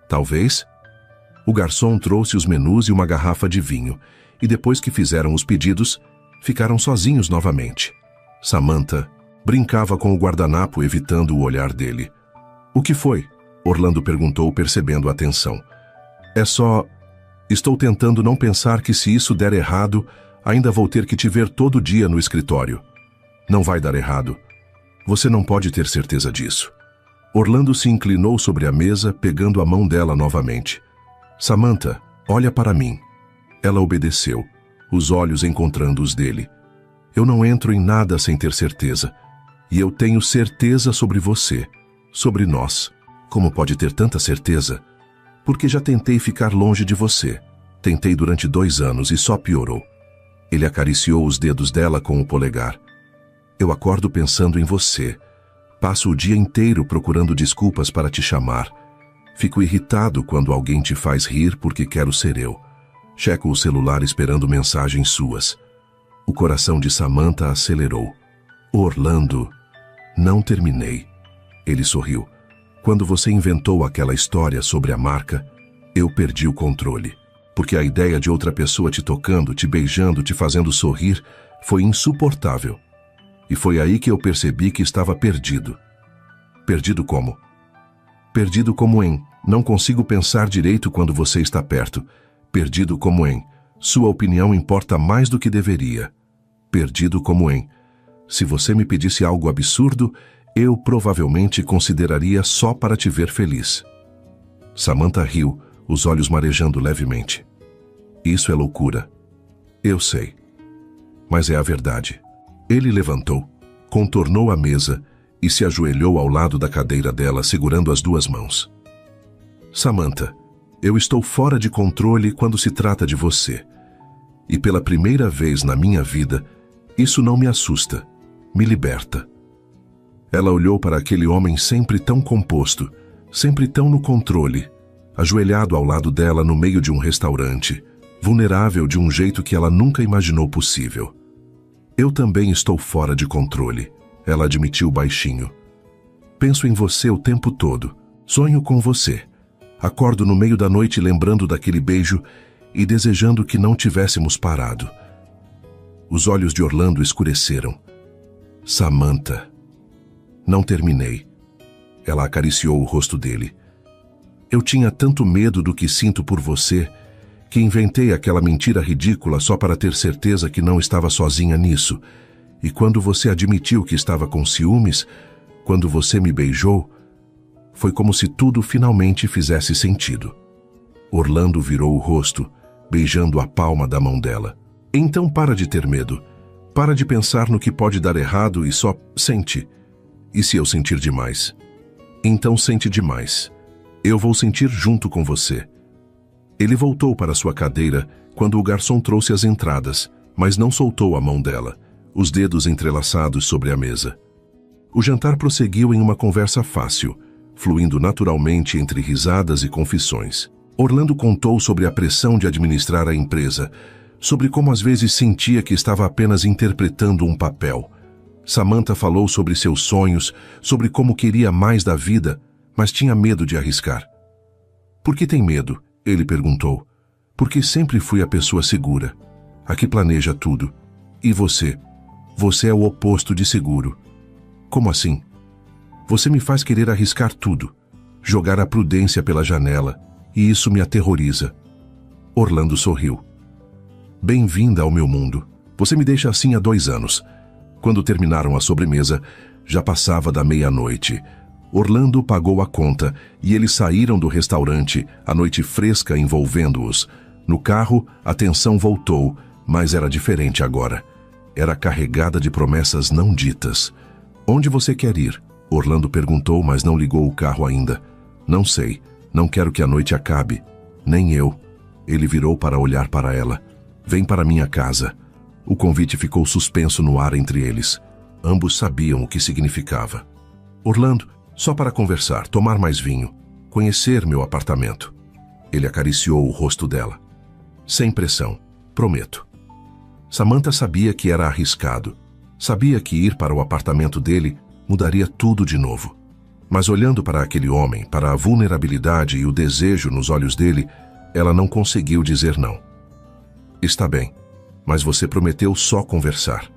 Talvez. O garçom trouxe os menus e uma garrafa de vinho, e depois que fizeram os pedidos, ficaram sozinhos novamente. Samantha brincava com o guardanapo, evitando o olhar dele. O que foi? Orlando perguntou, percebendo a tensão. É só... Estou tentando não pensar que se isso der errado, ainda vou ter que te ver todo dia no escritório. Não vai dar errado. Você não pode ter certeza disso. Orlando se inclinou sobre a mesa, pegando a mão dela novamente. Samantha, olha para mim. Ela obedeceu, os olhos encontrando os dele. Eu não entro em nada sem ter certeza. E eu tenho certeza sobre você, sobre nós. Como pode ter tanta certeza? Porque já tentei ficar longe de você. Tentei durante 2 anos e só piorou. Ele acariciou os dedos dela com o polegar. Eu acordo pensando em você. Passo o dia inteiro procurando desculpas para te chamar. Fico irritado quando alguém te faz rir porque quero ser eu. Checo o celular esperando mensagens suas. O coração de Samantha acelerou. Orlando, não terminei. Ele sorriu. Quando você inventou aquela história sobre a marca, eu perdi o controle. Porque a ideia de outra pessoa te tocando, te beijando, te fazendo sorrir, foi insuportável. E foi aí que eu percebi que estava perdido. Perdido como? Perdido como em, não consigo pensar direito quando você está perto. Perdido como em, sua opinião importa mais do que deveria. Perdido como em, se você me pedisse algo absurdo, eu provavelmente consideraria só para te ver feliz. Samantha riu, os olhos marejando levemente. Isso é loucura. Eu sei. mas é a verdade. Ele levantou, contornou a mesa e se ajoelhou ao lado da cadeira dela, segurando as duas mãos. Samantha, eu estou fora de controle quando se trata de você. E pela primeira vez na minha vida, isso não me assusta, me liberta. Ela olhou para aquele homem sempre tão composto, sempre tão no controle, ajoelhado ao lado dela no meio de um restaurante, vulnerável de um jeito que ela nunca imaginou possível. Eu também estou fora de controle, ela admitiu baixinho. Penso em você o tempo todo, sonho com você. Acordo no meio da noite lembrando daquele beijo e desejando que não tivéssemos parado. Os olhos de Orlando escureceram. Samantha. Não terminei. Ela acariciou o rosto dele. Eu tinha tanto medo do que sinto por você que inventei aquela mentira ridícula só para ter certeza que não estava sozinha nisso. E quando você admitiu que estava com ciúmes, quando você me beijou, foi como se tudo finalmente fizesse sentido. Orlando virou o rosto, beijando a palma da mão dela. Então para de ter medo. Para de pensar no que pode dar errado e só sente. E se eu sentir demais? Então sente demais. Eu vou sentir junto com você. Ele voltou para sua cadeira quando o garçom trouxe as entradas, mas não soltou a mão dela, os dedos entrelaçados sobre a mesa. O jantar prosseguiu em uma conversa fácil, fluindo naturalmente entre risadas e confissões. Orlando contou sobre a pressão de administrar a empresa, sobre como às vezes sentia que estava apenas interpretando um papel. Samantha falou sobre seus sonhos, sobre como queria mais da vida, mas tinha medo de arriscar. Por que tem medo? Ele perguntou. Porque sempre fui a pessoa segura, a que planeja tudo. E você? Você é o oposto de seguro. Como assim? Você me faz querer arriscar tudo, jogar a prudência pela janela, e isso me aterroriza. Orlando sorriu. Bem-vinda ao meu mundo. Você me deixa assim há 2 anos. Quando terminaram a sobremesa, já passava da meia-noite. Orlando pagou a conta e eles saíram do restaurante, a noite fresca envolvendo-os. No carro, a tensão voltou, mas era diferente agora. Era carregada de promessas não ditas. Onde você quer ir? Orlando perguntou, mas não ligou o carro ainda. Não sei. Não quero que a noite acabe. Nem eu. Ele virou para olhar para ela. Vem para minha casa. O convite ficou suspenso no ar entre eles. Ambos sabiam o que significava. Orlando, só para conversar, tomar mais vinho, conhecer meu apartamento. Ele acariciou o rosto dela. Sem pressão, prometo. Samantha sabia que era arriscado. Sabia que ir para o apartamento dele mudaria tudo de novo. Mas olhando para aquele homem, para a vulnerabilidade e o desejo nos olhos dele, ela não conseguiu dizer não. Está bem, mas você prometeu só conversar.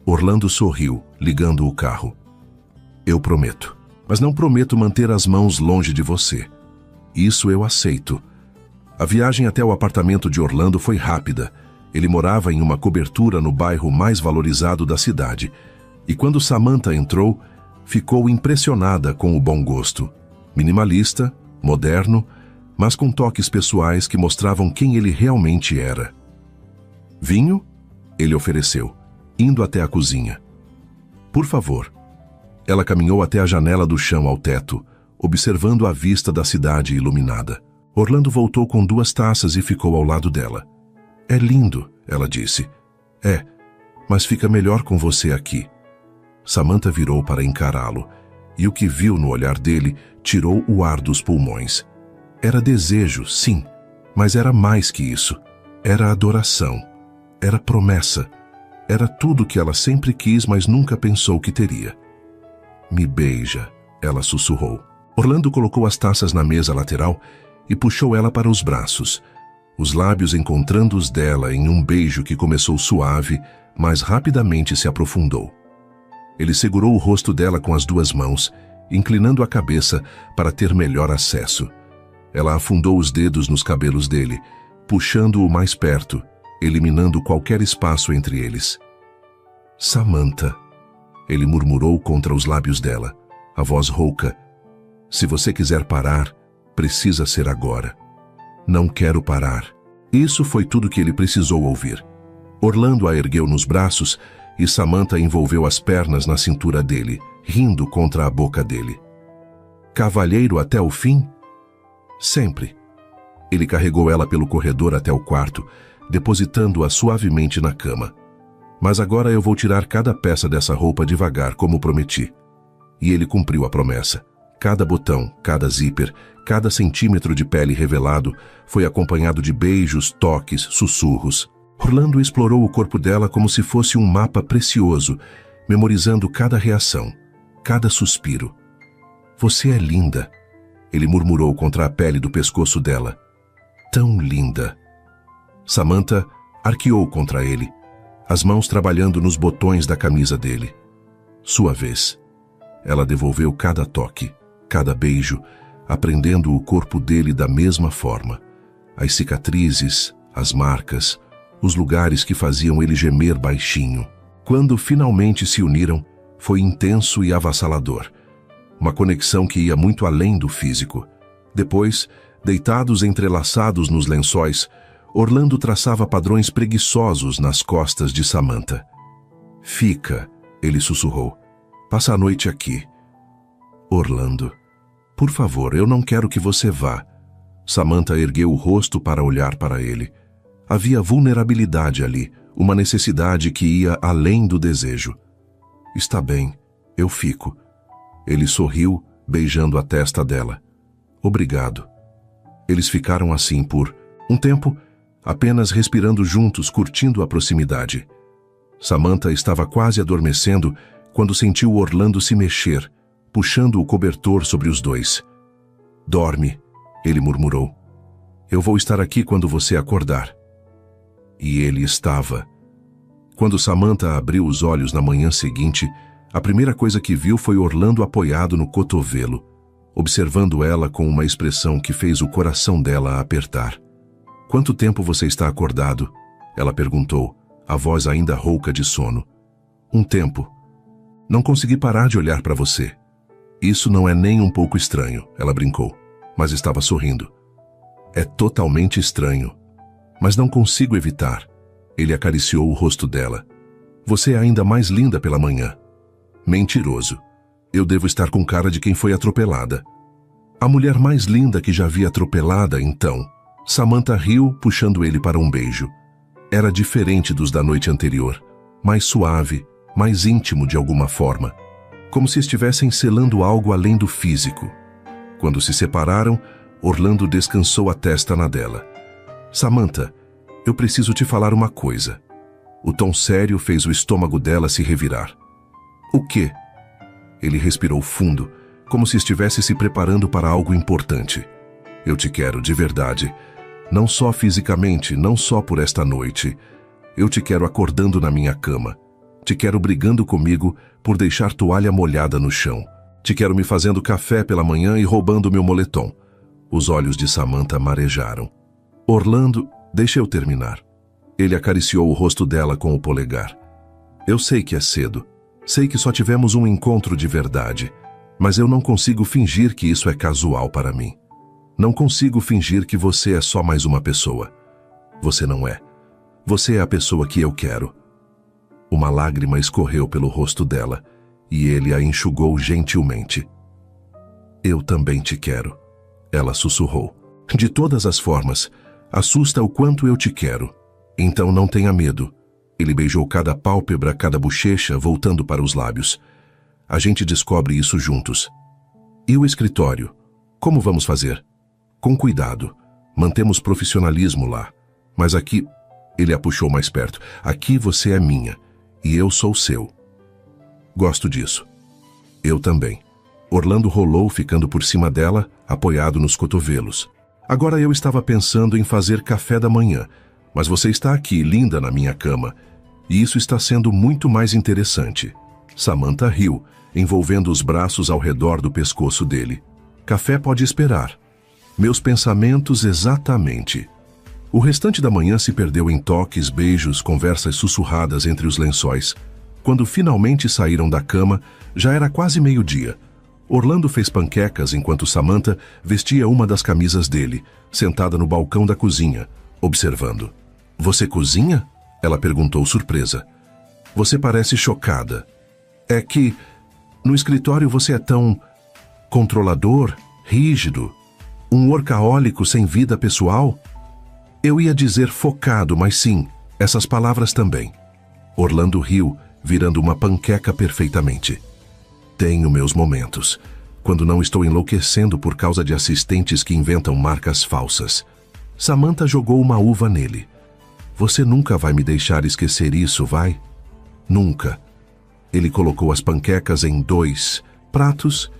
Orlando sorriu, ligando o carro. Eu prometo, mas não prometo manter as mãos longe de você. Isso eu aceito. A viagem até o apartamento de Orlando foi rápida. Ele morava em uma cobertura no bairro mais valorizado da cidade. E quando Samantha entrou, ficou impressionada com o bom gosto. Minimalista, moderno, mas com toques pessoais que mostravam quem ele realmente era. Vinho? Ele ofereceu, indo até a cozinha. Por favor. Ela caminhou até a janela do chão ao teto, observando a vista da cidade iluminada. Orlando voltou com 2 taças e ficou ao lado dela. É lindo, ela disse. É, mas fica melhor com você aqui. Samantha virou para encará-lo, e o que viu no olhar dele tirou o ar dos pulmões. Era desejo, sim, mas era mais que isso. Era adoração. Era promessa. Era tudo que ela sempre quis, mas nunca pensou que teria. Me beija, ela sussurrou. Orlando colocou as taças na mesa lateral e puxou ela para os braços, os lábios encontrando os dela em um beijo que começou suave, mas rapidamente se aprofundou. Ele segurou o rosto dela com as 2 mãos, inclinando a cabeça para ter melhor acesso. Ela afundou os dedos nos cabelos dele, puxando-o mais perto, eliminando qualquer espaço entre eles. Samantha, ele murmurou contra os lábios dela, a voz rouca. Se você quiser parar, precisa ser agora. Não quero parar. Isso foi tudo que ele precisou ouvir. Orlando a ergueu nos braços e Samantha envolveu as pernas na cintura dele, rindo contra a boca dele. Cavalheiro até o fim? Sempre. Ele carregou ela pelo corredor até o quarto, depositando-a suavemente na cama. Mas agora eu vou tirar cada peça dessa roupa devagar, como prometi. E ele cumpriu a promessa. Cada botão, cada zíper, cada centímetro de pele revelado foi acompanhado de beijos, toques, sussurros. Orlando explorou o corpo dela como se fosse um mapa precioso, memorizando cada reação, cada suspiro. Você é linda, ele murmurou contra a pele do pescoço dela. Tão linda. Samantha arqueou contra ele, as mãos trabalhando nos botões da camisa dele. Sua vez. Ela devolveu cada toque, cada beijo, aprendendo o corpo dele da mesma forma. As cicatrizes, as marcas, os lugares que faziam ele gemer baixinho. Quando finalmente se uniram, foi intenso e avassalador. Uma conexão que ia muito além do físico. Depois, deitados entrelaçados nos lençóis, Orlando traçava padrões preguiçosos nas costas de Samantha. Fica, ele sussurrou. Passa a noite aqui. Orlando, por favor, eu não quero que você vá. Samantha ergueu o rosto para olhar para ele. Havia vulnerabilidade ali, uma necessidade que ia além do desejo. Está bem, eu fico. Ele sorriu, beijando a testa dela. Obrigado. Eles ficaram assim por um tempo, apenas respirando juntos, curtindo a proximidade. Samantha estava quase adormecendo quando sentiu Orlando se mexer, puxando o cobertor sobre os dois. Dorme, ele murmurou. Eu vou estar aqui quando você acordar. E ele estava. Quando Samantha abriu os olhos na manhã seguinte, a primeira coisa que viu foi Orlando apoiado no cotovelo, observando ela com uma expressão que fez o coração dela apertar. Quanto tempo você está acordado? Ela perguntou, a voz ainda rouca de sono. Um tempo. Não consegui parar de olhar para você. Isso não é nem um pouco estranho, ela brincou, mas estava sorrindo. É totalmente estranho, mas não consigo evitar. Ele acariciou o rosto dela. Você é ainda mais linda pela manhã. Mentiroso. Eu devo estar com cara de quem foi atropelada. A mulher mais linda que já vi atropelada, então. Samantha riu, puxando ele para um beijo. Era diferente dos da noite anterior. Mais suave, mais íntimo de alguma forma. Como se estivessem selando algo além do físico. Quando se separaram, Orlando descansou a testa na dela. Samantha, eu preciso te falar uma coisa. O tom sério fez o estômago dela se revirar. O quê? Ele respirou fundo, como se estivesse se preparando para algo importante. Eu te quero de verdade. Não só fisicamente, não só por esta noite. Eu te quero acordando na minha cama. Te quero brigando comigo por deixar toalha molhada no chão. Te quero me fazendo café pela manhã e roubando meu moletom. Os olhos de Samantha marejaram. Orlando, deixa eu terminar. Ele acariciou o rosto dela com o polegar. Eu sei que é cedo. Sei que só tivemos um encontro de verdade. Mas eu não consigo fingir que isso é casual para mim. Não consigo fingir que você é só mais uma pessoa. Você não é. Você é a pessoa que eu quero. Uma lágrima escorreu pelo rosto dela, e ele a enxugou gentilmente. Eu também te quero, ela sussurrou. De todas as formas, assusta o quanto eu te quero. Então não tenha medo. Ele beijou cada pálpebra, cada bochecha, voltando para os lábios. A gente descobre isso juntos. E o escritório? Como vamos fazer? Com cuidado. Mantemos profissionalismo lá. Mas aqui... Ele a puxou mais perto. Aqui você é minha. E eu sou seu. Gosto disso. Eu também. Orlando rolou, ficando por cima dela, apoiado nos cotovelos. Agora eu estava pensando em fazer café da manhã, mas você está aqui, linda, na minha cama. E isso está sendo muito mais interessante. Samantha riu, envolvendo os braços ao redor do pescoço dele. Café pode esperar. Meus pensamentos exatamente. O restante da manhã se perdeu em toques, beijos, conversas sussurradas entre os lençóis. Quando finalmente saíram da cama, já era quase meio-dia. Orlando fez panquecas enquanto Samantha vestia uma das camisas dele, sentada no balcão da cozinha, observando. Você cozinha? Ela perguntou surpresa. Você parece chocada. É que no escritório você é tão controlador, rígido, um workahólico sem vida pessoal? Eu ia dizer focado, mas sim, essas palavras também. Orlando riu, virando uma panqueca perfeitamente. Tenho meus momentos, quando não estou enlouquecendo por causa de assistentes que inventam marcas falsas. Samantha jogou uma uva nele. Você nunca vai me deixar esquecer isso, vai? Nunca. Ele colocou as panquecas em 2 pratos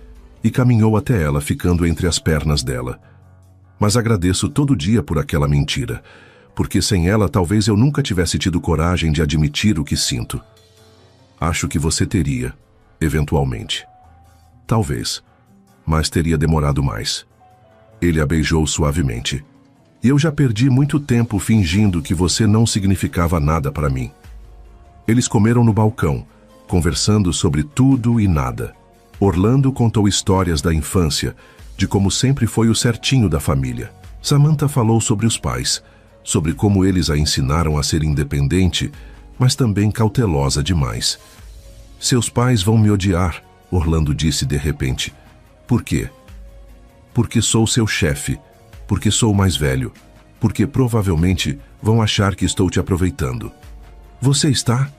e caminhou até ela, ficando entre as pernas dela. Mas agradeço todo dia por aquela mentira, porque sem ela talvez eu nunca tivesse tido coragem de admitir o que sinto. Acho que você teria, eventualmente. Talvez, mas teria demorado mais. Ele a beijou suavemente. E eu já perdi muito tempo fingindo que você não significava nada para mim. Eles comeram no balcão, conversando sobre tudo e nada. Orlando contou histórias da infância, de como sempre foi o certinho da família. Samantha falou sobre os pais, sobre como eles a ensinaram a ser independente, mas também cautelosa demais. Seus pais vão me odiar, Orlando disse de repente. Por quê? Porque sou seu chefe, porque sou mais velho, porque provavelmente vão achar que estou te aproveitando. Você está?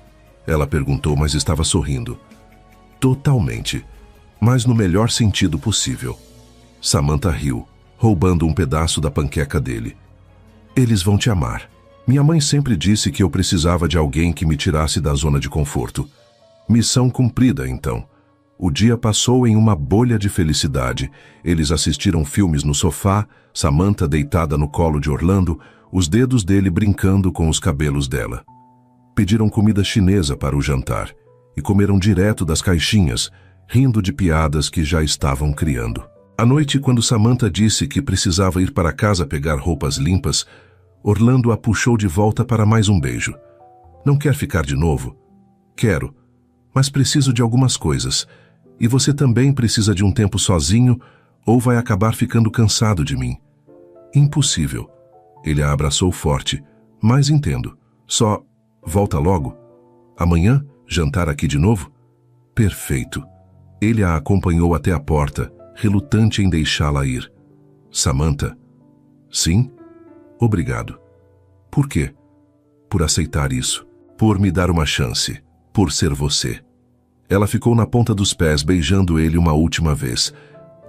Ela perguntou, mas estava sorrindo. Totalmente, mas no melhor sentido possível. Samantha riu, roubando um pedaço da panqueca dele. Eles vão te amar. Minha mãe sempre disse que eu precisava de alguém que me tirasse da zona de conforto. Missão cumprida, então. O dia passou em uma bolha de felicidade. Eles assistiram filmes no sofá, Samantha deitada no colo de Orlando, os dedos dele brincando com os cabelos dela. Pediram comida chinesa para o jantar e comeram direto das caixinhas, rindo de piadas que já estavam criando. À noite, quando Samantha disse que precisava ir para casa pegar roupas limpas, Orlando a puxou de volta para mais um beijo. Não quer ficar de novo? Quero, mas preciso de algumas coisas. E você também precisa de um tempo sozinho ou vai acabar ficando cansado de mim. Impossível. Ele a abraçou forte. Mas entendo. Só volta logo? Amanhã, jantar aqui de novo? Perfeito. Ele a acompanhou até a porta, relutante em deixá-la ir. Samantha? Sim? Obrigado. Por quê? Por aceitar isso. Por me dar uma chance. Por ser você. Ela ficou na ponta dos pés, beijando ele uma última vez.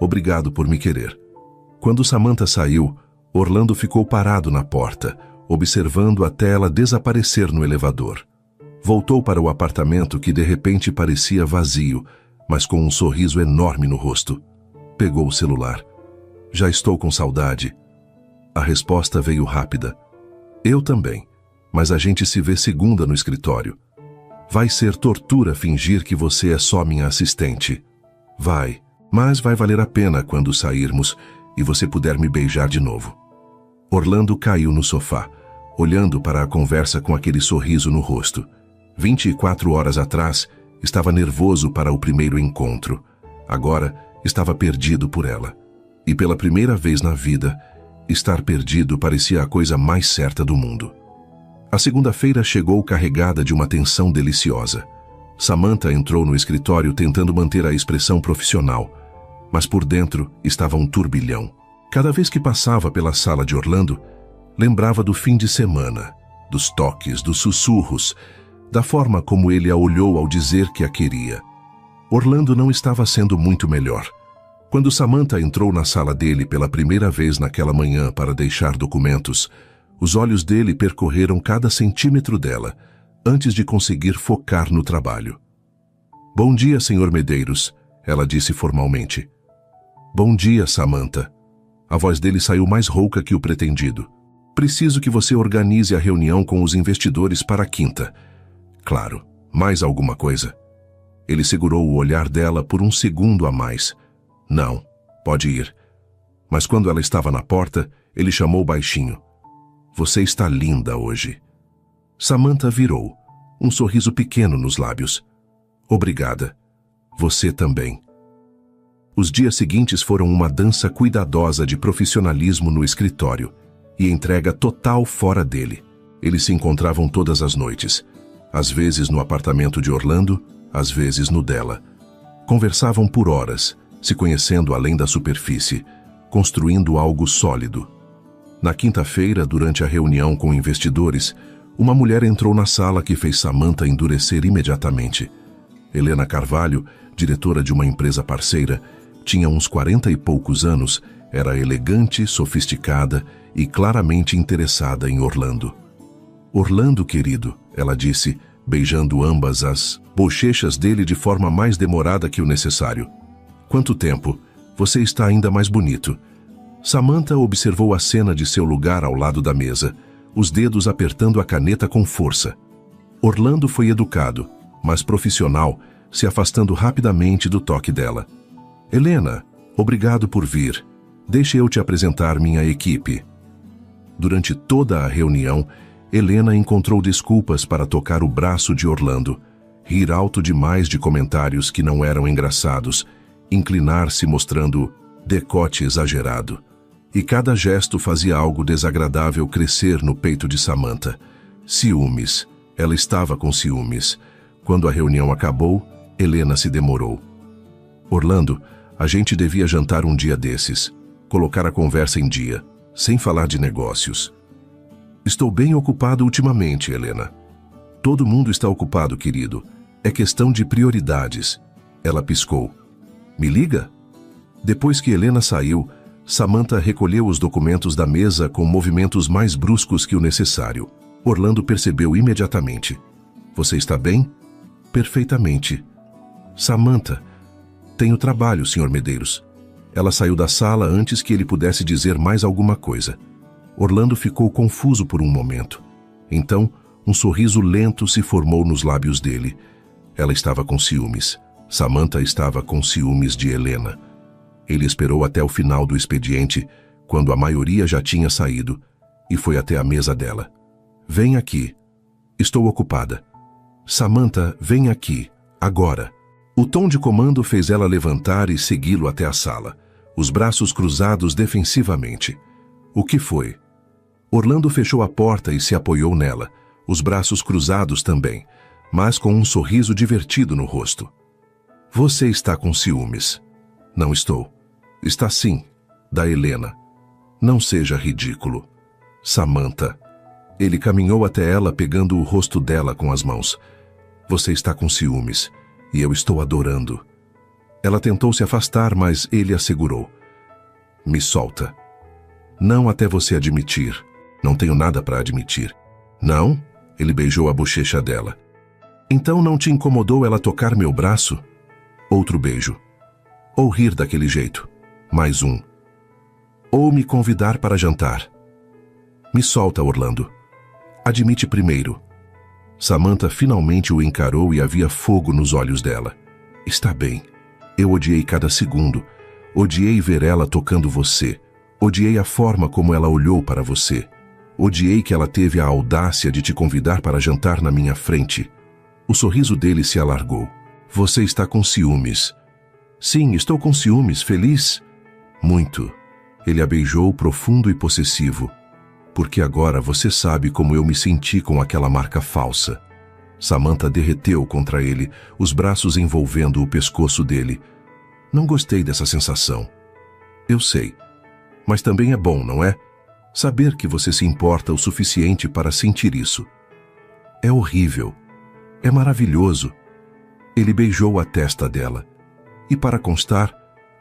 Obrigado por me querer. Quando Samantha saiu, Orlando ficou parado na porta, observando até ela desaparecer no elevador. Voltou para o apartamento que de repente parecia vazio, mas com um sorriso enorme no rosto. Pegou o celular. Já estou com saudade. A resposta veio rápida. Eu também, mas a gente se vê segunda no escritório. Vai ser tortura fingir que você é só minha assistente. Vai, mas vai valer a pena quando sairmos e você puder me beijar de novo. Orlando caiu no sofá, olhando para a conversa com aquele sorriso no rosto. 24 horas atrás, estava nervoso para o primeiro encontro. Agora, estava perdido por ela. E pela primeira vez na vida, estar perdido parecia a coisa mais certa do mundo. A segunda-feira chegou carregada de uma tensão deliciosa. Samantha entrou no escritório tentando manter a expressão profissional, mas por dentro estava um turbilhão. Cada vez que passava pela sala de Orlando, lembrava do fim de semana, dos toques, dos sussurros, da forma como ele a olhou ao dizer que a queria. Orlando não estava sendo muito melhor. Quando Samantha entrou na sala dele pela primeira vez naquela manhã para deixar documentos, os olhos dele percorreram cada centímetro dela, antes de conseguir focar no trabalho. Bom dia, Sr. Medeiros, ela disse formalmente. Bom dia, Samantha. A voz dele saiu mais rouca que o pretendido. Preciso que você organize a reunião com os investidores para a quinta. Claro, mais alguma coisa? Ele segurou o olhar dela por um segundo a mais. Não, pode ir. Mas quando ela estava na porta, ele chamou baixinho. Você está linda hoje. Samantha virou, um sorriso pequeno nos lábios. Obrigada. Você também. Os dias seguintes foram uma dança cuidadosa de profissionalismo no escritório e entrega total fora dele. Eles se encontravam todas as noites, às vezes no apartamento de Orlando, às vezes no dela. Conversavam por horas, se conhecendo além da superfície, construindo algo sólido. Na quinta-feira, durante a reunião com investidores, uma mulher entrou na sala que fez Samantha endurecer imediatamente. Helena Carvalho, diretora de uma empresa parceira, tinha uns 40 e poucos anos, era elegante, sofisticada e claramente interessada em Orlando. Orlando, querido, ela disse, beijando ambas as bochechas dele de forma mais demorada que o necessário. Quanto tempo? Você está ainda mais bonito. Samantha observou a cena de seu lugar ao lado da mesa, os dedos apertando a caneta com força. Orlando foi educado, mas profissional, se afastando rapidamente do toque dela. Helena, obrigado por vir. Deixe eu te apresentar minha equipe. Durante toda a reunião, Helena encontrou desculpas para tocar o braço de Orlando, rir alto demais de comentários que não eram engraçados, inclinar-se mostrando decote exagerado. E cada gesto fazia algo desagradável crescer no peito de Samantha. Ciúmes. Ela estava com ciúmes. Quando a reunião acabou, Helena se demorou. Orlando, a gente devia jantar um dia desses. Colocar a conversa em dia, sem falar de negócios. Estou bem ocupado ultimamente, Helena. Todo mundo está ocupado, querido. É questão de prioridades. Ela piscou. Me liga? Depois que Helena saiu, Samantha recolheu os documentos da mesa com movimentos mais bruscos que o necessário. Orlando percebeu imediatamente. Você está bem? Perfeitamente. Samantha, tenho trabalho, Sr. Medeiros. Ela saiu da sala antes que ele pudesse dizer mais alguma coisa. Orlando ficou confuso por um momento. Então, um sorriso lento se formou nos lábios dele. Ela estava com ciúmes. Samantha estava com ciúmes de Helena. Ele esperou até o final do expediente, quando a maioria já tinha saído, e foi até a mesa dela. Vem aqui. Estou ocupada. Samantha, vem aqui, agora. O tom de comando fez ela levantar e segui-lo até a sala, os braços cruzados defensivamente. O que foi? Orlando fechou a porta e se apoiou nela, os braços cruzados também, mas com um sorriso divertido no rosto. Você está com ciúmes. Não estou. Está sim, da Helena. Não seja ridículo. Samantha. Ele caminhou até ela pegando o rosto dela com as mãos. Você está com ciúmes. E eu estou adorando. Ela tentou se afastar, mas ele a segurou. Me solta. Não até você admitir. Não tenho nada para admitir. Não? Ele beijou a bochecha dela. Então não te incomodou ela tocar meu braço? Outro beijo. Ou rir daquele jeito. Mais um. Ou me convidar para jantar. Me solta, Orlando. Admite primeiro. Samantha finalmente o encarou e havia fogo nos olhos dela. Está bem. Eu odiei cada segundo. Odiei ver ela tocando você. Odiei a forma como ela olhou para você. Odiei que ela teve a audácia de te convidar para jantar na minha frente. O sorriso dele se alargou. Você está com ciúmes. Sim, estou com ciúmes, feliz. Muito. Ele a beijou profundo e possessivo. Porque agora você sabe como eu me senti com aquela marca falsa. Samantha derreteu contra ele, os braços envolvendo o pescoço dele. Não gostei dessa sensação. Eu sei. Mas também é bom, não é? Saber que você se importa o suficiente para sentir isso. É horrível. É maravilhoso. Ele beijou a testa dela. E para constar,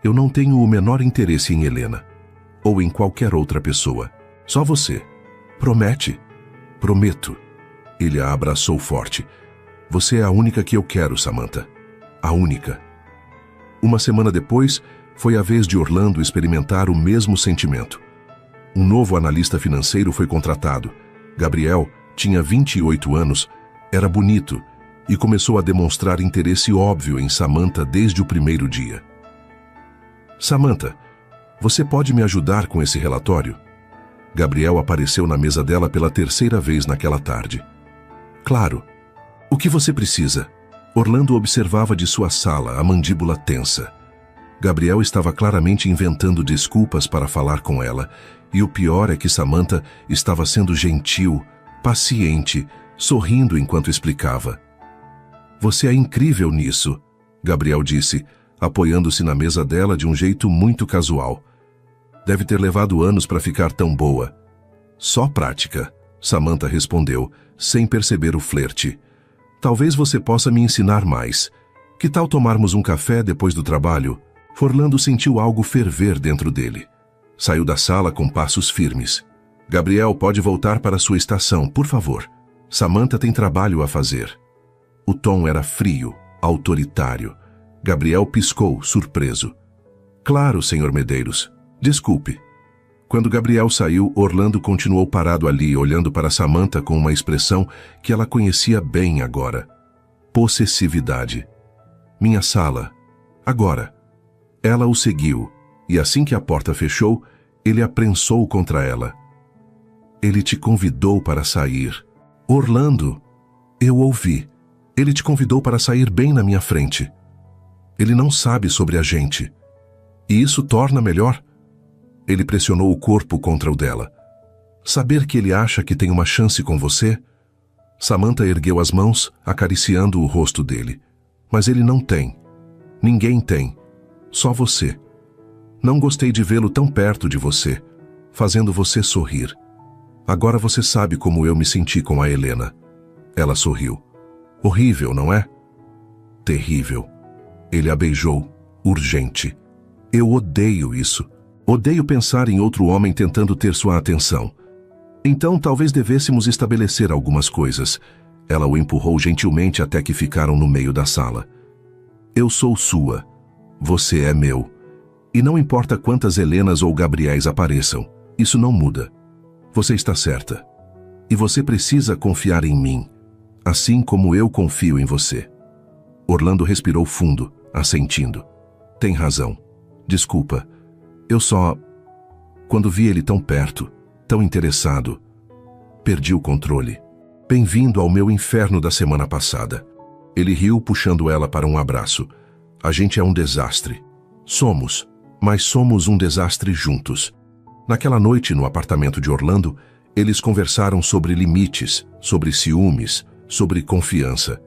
eu não tenho o menor interesse em Helena. Ou em qualquer outra pessoa. Só você. Promete? Prometo. Ele a abraçou forte. Você é a única que eu quero, Samantha. A única. Uma semana depois, foi a vez de Orlando experimentar o mesmo sentimento. Um novo analista financeiro foi contratado. Gabriel tinha 28 anos, era bonito e começou a demonstrar interesse óbvio em Samantha desde o primeiro dia. Samantha, você pode me ajudar com esse relatório? Gabriel apareceu na mesa dela pela terceira vez naquela tarde. Claro. O que você precisa? Orlando observava de sua sala, a mandíbula tensa. Gabriel estava claramente inventando desculpas para falar com ela, e o pior é que Samantha estava sendo gentil, paciente, sorrindo enquanto explicava. Você é incrível nisso, Gabriel disse, apoiando-se na mesa dela de um jeito muito casual. Deve ter levado anos para ficar tão boa. Só prática, Samantha respondeu, sem perceber o flerte. Talvez você possa me ensinar mais. Que tal tomarmos um café depois do trabalho? Orlando sentiu algo ferver dentro dele. Saiu da sala com passos firmes. Gabriel, pode voltar para sua estação, por favor. Samantha tem trabalho a fazer. O tom era frio, autoritário. Gabriel piscou, surpreso. Claro, Sr. Medeiros. Desculpe. Quando Gabriel saiu, Orlando continuou parado ali, olhando para Samantha com uma expressão que ela conhecia bem agora. Possessividade. Minha sala. Agora. Ela o seguiu, e assim que a porta fechou, ele aprensou contra ela. Ele te convidou para sair. Orlando, eu ouvi. Ele te convidou para sair bem na minha frente. Ele não sabe sobre a gente. E isso torna melhor. Ele pressionou o corpo contra o dela. Saber que ele acha que tem uma chance com você? Samantha ergueu as mãos, acariciando o rosto dele. Mas ele não tem. Ninguém tem. Só você. Não gostei de vê-lo tão perto de você, fazendo você sorrir. Agora você sabe como eu me senti com a Helena. Ela sorriu. Horrível, não é? Terrível. Ele a beijou, urgente. Eu odeio isso. Odeio pensar em outro homem tentando ter sua atenção. Então talvez devêssemos estabelecer algumas coisas. Ela o empurrou gentilmente até que ficaram no meio da sala. Eu sou sua. Você é meu. E não importa quantas Helenas ou Gabriéis apareçam, isso não muda. Você está certa. E você precisa confiar em mim, assim como eu confio em você. Orlando respirou fundo, assentindo. Tem razão. Desculpa. Eu só... Quando vi ele tão perto, tão interessado, perdi o controle. Bem-vindo ao meu inferno da semana passada. Ele riu, puxando ela para um abraço. A gente é um desastre. Somos, mas somos um desastre juntos. Naquela noite, no apartamento de Orlando, eles conversaram sobre limites, sobre ciúmes, sobre confiança.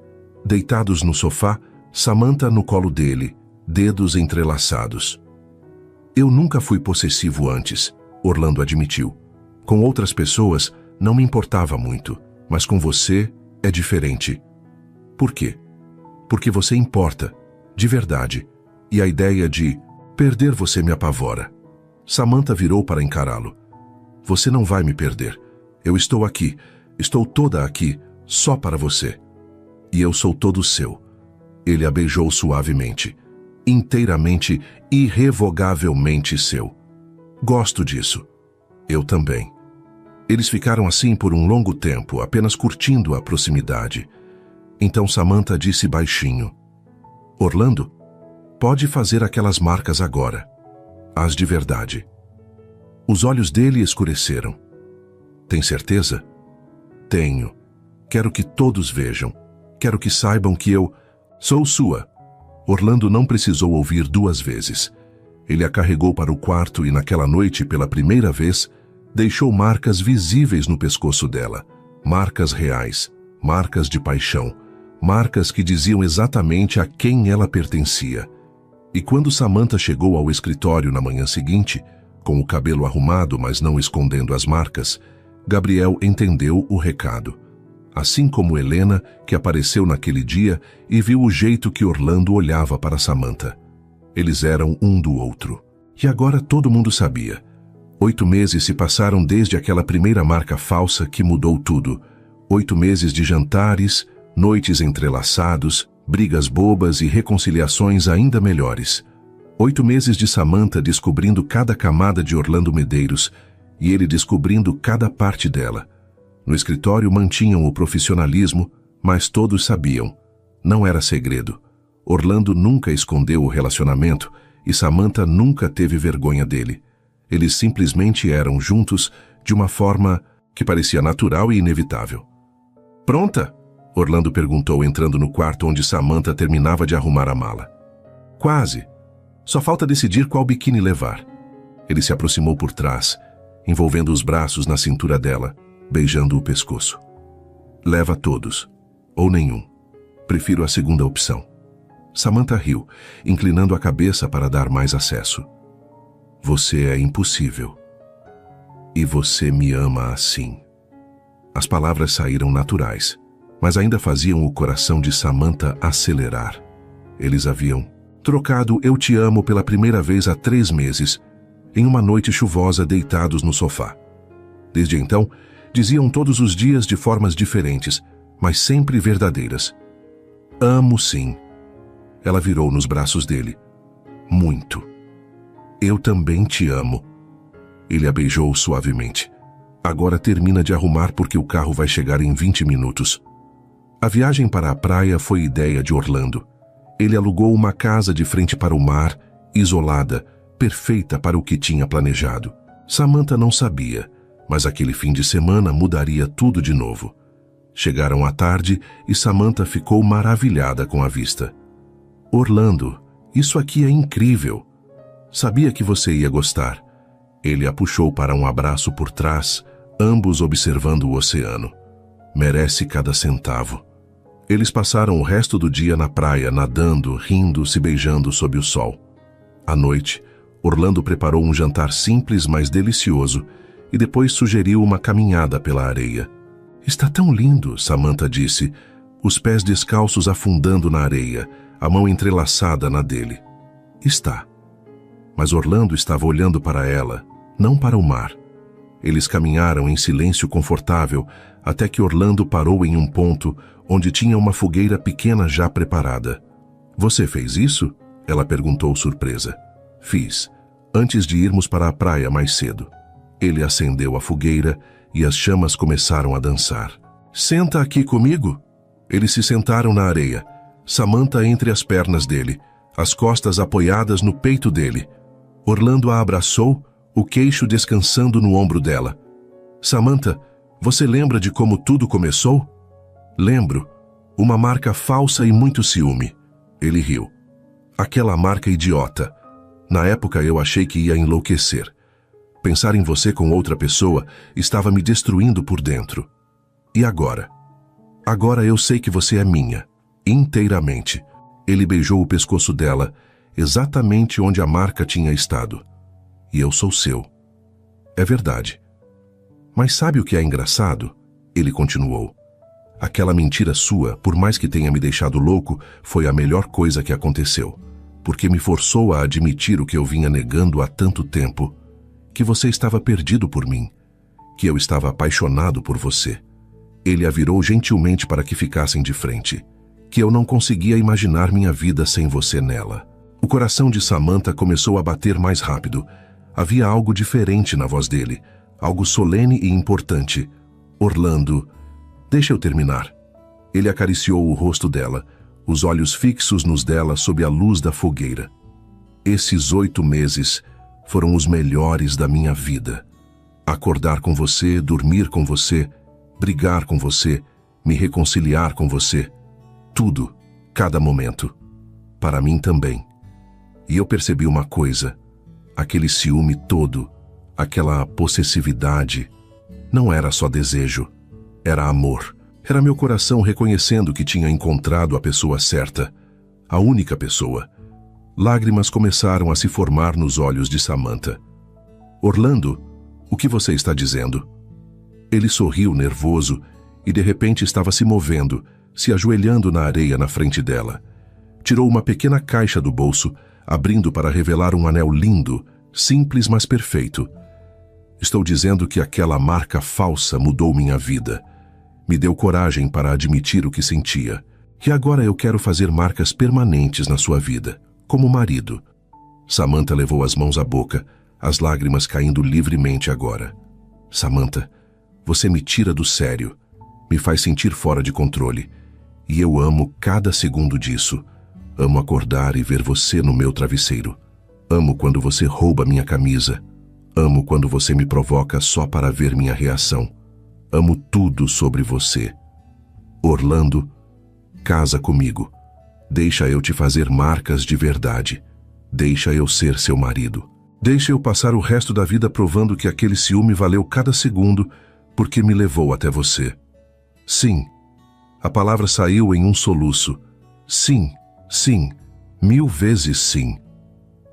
Deitados no sofá, Samantha no colo dele, dedos entrelaçados. Eu nunca fui possessivo antes, Orlando admitiu. Com outras pessoas, não me importava muito, mas com você é diferente. Por quê? Porque você importa. De verdade, e a ideia de perder você me apavora. Samantha virou para encará-lo. Você não vai me perder. Eu estou aqui, estou toda aqui, só para você. E eu sou todo seu. Ele a beijou suavemente, inteiramente, irrevogavelmente seu. Gosto disso. Eu também. Eles ficaram assim por um longo tempo, apenas curtindo a proximidade. Então Samantha disse baixinho. Orlando, pode fazer aquelas marcas agora. As de verdade. Os olhos dele escureceram. Tem certeza? Tenho. Quero que todos vejam. Quero que saibam que eu sou sua. Orlando não precisou ouvir duas vezes. Ele a carregou para o quarto e naquela noite, pela primeira vez, deixou marcas visíveis no pescoço dela. Marcas reais. Marcas de paixão. Marcas que diziam exatamente a quem ela pertencia. E quando Samantha chegou ao escritório na manhã seguinte, com o cabelo arrumado, mas não escondendo as marcas, Gabriel entendeu o recado. Assim como Helena, que apareceu naquele dia e viu o jeito que Orlando olhava para Samantha. Eles eram um do outro. E agora todo mundo sabia. 8 meses se passaram desde aquela primeira marca falsa que mudou tudo. 8 meses de jantares, noites entrelaçados, brigas bobas e reconciliações ainda melhores. 8 meses de Samantha descobrindo cada camada de Orlando Medeiros e ele descobrindo cada parte dela. No escritório mantinham o profissionalismo, mas todos sabiam. Não era segredo. Orlando nunca escondeu o relacionamento e Samantha nunca teve vergonha dele. Eles simplesmente eram juntos de uma forma que parecia natural e inevitável. Pronta? Orlando perguntou entrando no quarto onde Samantha terminava de arrumar a mala. Quase. Só falta decidir qual biquíni levar. Ele se aproximou por trás, envolvendo os braços na cintura dela. beijando o pescoço. Leva todos, ou nenhum. Prefiro a segunda opção. Samantha riu, inclinando a cabeça para dar mais acesso. Você é impossível. E você me ama assim. As palavras saíram naturais, mas ainda faziam o coração de Samantha acelerar. Eles haviam trocado "eu te amo" pela primeira vez há 3 meses, em uma noite chuvosa deitados no sofá. Desde então, diziam todos os dias de formas diferentes, mas sempre verdadeiras. Amo sim. Ela virou nos braços dele. Muito. Eu também te amo. Ele a beijou suavemente. Agora termina de arrumar porque o carro vai chegar em 20 minutos. A viagem para a praia foi ideia de Orlando. Ele alugou uma casa de frente para o mar, isolada, perfeita para o que tinha planejado. Samantha não sabia, mas aquele fim de semana mudaria tudo de novo. Chegaram à tarde e Samantha ficou maravilhada com a vista. Orlando, isso aqui é incrível. Sabia que você ia gostar. Ele a puxou para um abraço por trás, ambos observando o oceano. Merece cada centavo. Eles passaram o resto do dia na praia, nadando, rindo, se beijando sob o sol. À noite, Orlando preparou um jantar simples, mas delicioso, e depois sugeriu uma caminhada pela areia. Está tão lindo, Samantha disse, os pés descalços afundando na areia, a mão entrelaçada na dele. Está. Mas Orlando estava olhando para ela, não para o mar. Eles caminharam em silêncio confortável, até que Orlando parou em um ponto onde tinha uma fogueira pequena já preparada. Você fez isso? Ela perguntou surpresa. Fiz, antes de irmos para a praia mais cedo. Ele acendeu a fogueira e as chamas começaram a dançar. Senta aqui comigo. Eles se sentaram na areia, Samantha entre as pernas dele, as costas apoiadas no peito dele. Orlando a abraçou, o queixo descansando no ombro dela. Samantha, você lembra de como tudo começou? Lembro. Uma marca falsa e muito ciúme. Ele riu. Aquela marca idiota. Na época eu achei que ia enlouquecer. Pensar em você com outra pessoa estava me destruindo por dentro. E agora? Agora eu sei que você é minha. Inteiramente. Ele beijou o pescoço dela, exatamente onde a marca tinha estado. E eu sou seu. É verdade. Mas sabe o que é engraçado? Ele continuou. Aquela mentira sua, por mais que tenha me deixado louco, foi a melhor coisa que aconteceu, porque me forçou a admitir o que eu vinha negando há tanto tempo, que você estava perdido por mim, que eu estava apaixonado por você. Ele a virou gentilmente para que ficassem de frente, que eu não conseguia imaginar minha vida sem você nela. O coração de Samantha começou a bater mais rápido. Havia algo diferente na voz dele, algo solene e importante. Orlando, deixa eu terminar. Ele acariciou o rosto dela, os olhos fixos nos dela sob a luz da fogueira. Esses 8 meses foram os melhores da minha vida. Acordar com você, dormir com você, brigar com você, me reconciliar com você. Tudo, cada momento. Para mim também. E eu percebi uma coisa. Aquele ciúme todo, aquela possessividade, não era só desejo, era amor. Era meu coração reconhecendo que tinha encontrado a pessoa certa, a única pessoa. Lágrimas começaram a se formar nos olhos de Samantha. Orlando, o que você está dizendo? Ele sorriu nervoso e de repente estava se movendo, se ajoelhando na areia na frente dela. Tirou uma pequena caixa do bolso, abrindo para revelar um anel lindo, simples mas perfeito. Estou dizendo que aquela marca falsa mudou minha vida. Me deu coragem para admitir o que sentia. E agora eu quero fazer marcas permanentes na sua vida, como marido. Samantha levou as mãos à boca, as lágrimas caindo livremente agora. Samantha, você me tira do sério, me faz sentir fora de controle. E eu amo cada segundo disso. Amo acordar e ver você no meu travesseiro. Amo quando você rouba minha camisa. Amo quando você me provoca só para ver minha reação. Amo tudo sobre você. Orlando, casa comigo. Deixa eu te fazer marcas de verdade. Deixa eu ser seu marido. Deixa eu passar o resto da vida provando que aquele ciúme valeu cada segundo, porque me levou até você. Sim. A palavra saiu em um soluço. Sim, sim, 1000 vezes sim.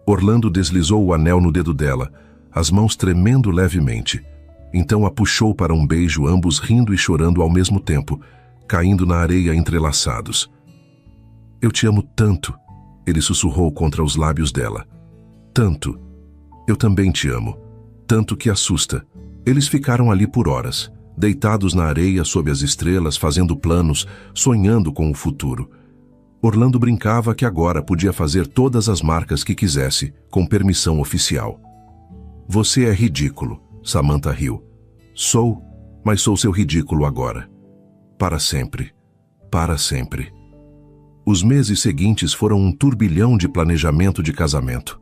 Orlando deslizou o anel no dedo dela, as mãos tremendo levemente. Então a puxou para um beijo, ambos rindo e chorando ao mesmo tempo, caindo na areia entrelaçados. Eu te amo tanto, ele sussurrou contra os lábios dela. Tanto. Eu também te amo. Tanto que assusta. Eles ficaram ali por horas, deitados na areia sob as estrelas, fazendo planos, sonhando com o futuro. Orlando brincava que agora podia fazer todas as marcas que quisesse, com permissão oficial. Você é ridículo, Samantha riu. Sou, mas sou seu ridículo agora. Para sempre. Para sempre. Os meses seguintes foram um turbilhão de planejamento de casamento.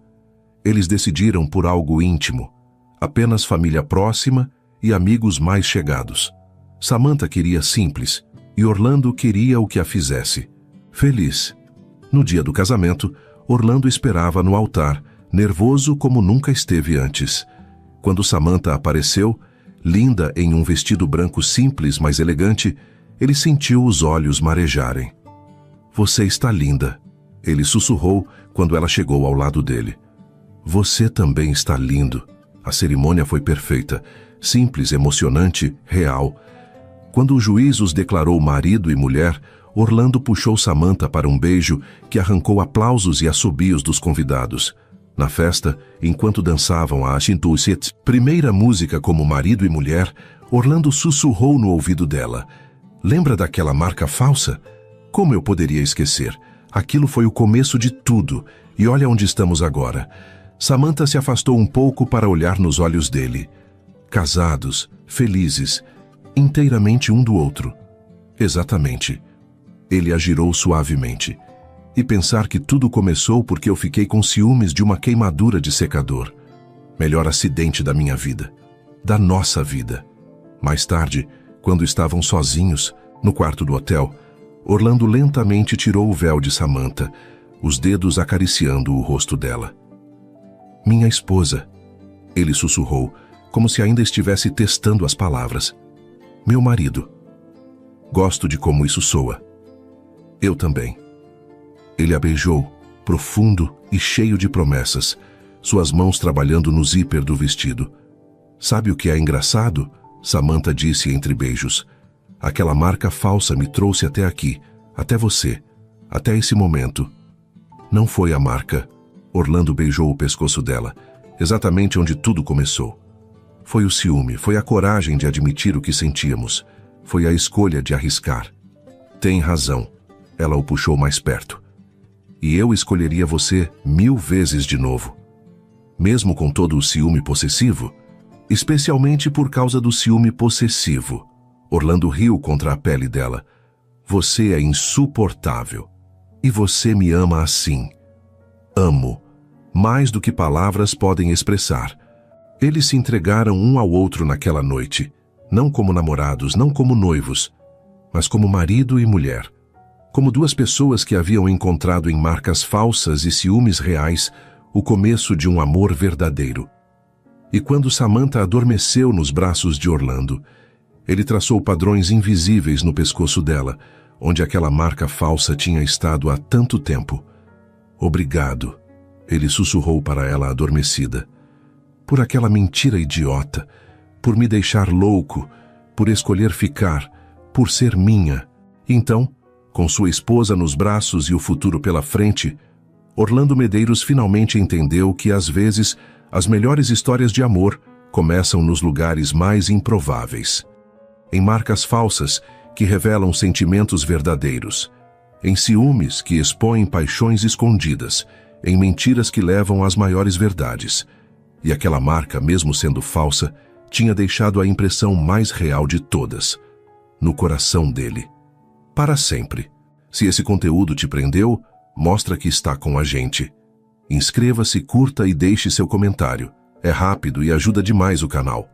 Eles decidiram por algo íntimo, apenas família próxima e amigos mais chegados. Samantha queria simples, e Orlando queria o que a fizesse feliz. No dia do casamento, Orlando esperava no altar, nervoso como nunca esteve antes. Quando Samantha apareceu, linda em um vestido branco simples, mas elegante, ele sentiu os olhos marejarem. Você está linda, ele sussurrou quando ela chegou ao lado dele. Você também está lindo. A cerimônia foi perfeita, simples, emocionante, real. Quando o juiz os declarou marido e mulher, Orlando puxou Samantha para um beijo que arrancou aplausos e assobios dos convidados. Na festa, enquanto dançavam a Ashintuset, primeira música como marido e mulher, Orlando sussurrou no ouvido dela. Lembra daquela marca falsa? Como eu poderia esquecer? Aquilo foi o começo de tudo, e olha onde estamos agora. Samantha se afastou um pouco para olhar nos olhos dele. Casados, felizes, inteiramente um do outro. Exatamente. Ele a girou suavemente. E pensar que tudo começou porque eu fiquei com ciúmes de uma queimadura de secador. Melhor acidente da minha vida. Da nossa vida. Mais tarde, quando estavam sozinhos, no quarto do hotel, Orlando lentamente tirou o véu de Samantha, os dedos acariciando o rosto dela. Minha esposa, ele sussurrou, como se ainda estivesse testando as palavras. Meu marido. Gosto de como isso soa. Eu também. Ele a beijou, profundo e cheio de promessas, suas mãos trabalhando no zíper do vestido. Sabe o que é engraçado? Samantha disse entre beijos. Aquela marca falsa me trouxe até aqui, até você, até esse momento. Não foi a marca. Orlando beijou o pescoço dela, exatamente onde tudo começou. Foi o ciúme, foi a coragem de admitir o que sentíamos, foi a escolha de arriscar. Tem razão. Ela o puxou mais perto. E eu escolheria você 1000 vezes de novo. Mesmo com todo o ciúme possessivo, especialmente por causa do ciúme possessivo. Orlando riu contra a pele dela. Você é insuportável. E você me ama assim. Amo. Mais do que palavras podem expressar. Eles se entregaram um ao outro naquela noite. Não como namorados, não como noivos, mas como marido e mulher. Como duas pessoas que haviam encontrado em marcas falsas e ciúmes reais o começo de um amor verdadeiro. E quando Samantha adormeceu nos braços de Orlando, ele traçou padrões invisíveis no pescoço dela, onde aquela marca falsa tinha estado há tanto tempo. Obrigado, ele sussurrou para ela adormecida. Por aquela mentira idiota, por me deixar louco, por escolher ficar, por ser minha. Então, com sua esposa nos braços e o futuro pela frente, Orlando Medeiros finalmente entendeu que, às vezes, as melhores histórias de amor começam nos lugares mais improváveis. Em marcas falsas que revelam sentimentos verdadeiros. Em ciúmes que expõem paixões escondidas. Em mentiras que levam às maiores verdades. E aquela marca, mesmo sendo falsa, tinha deixado a impressão mais real de todas. No coração dele. Para sempre. Se esse conteúdo te prendeu, mostra que está com a gente. Inscreva-se, curta e deixe seu comentário. É rápido e ajuda demais o canal.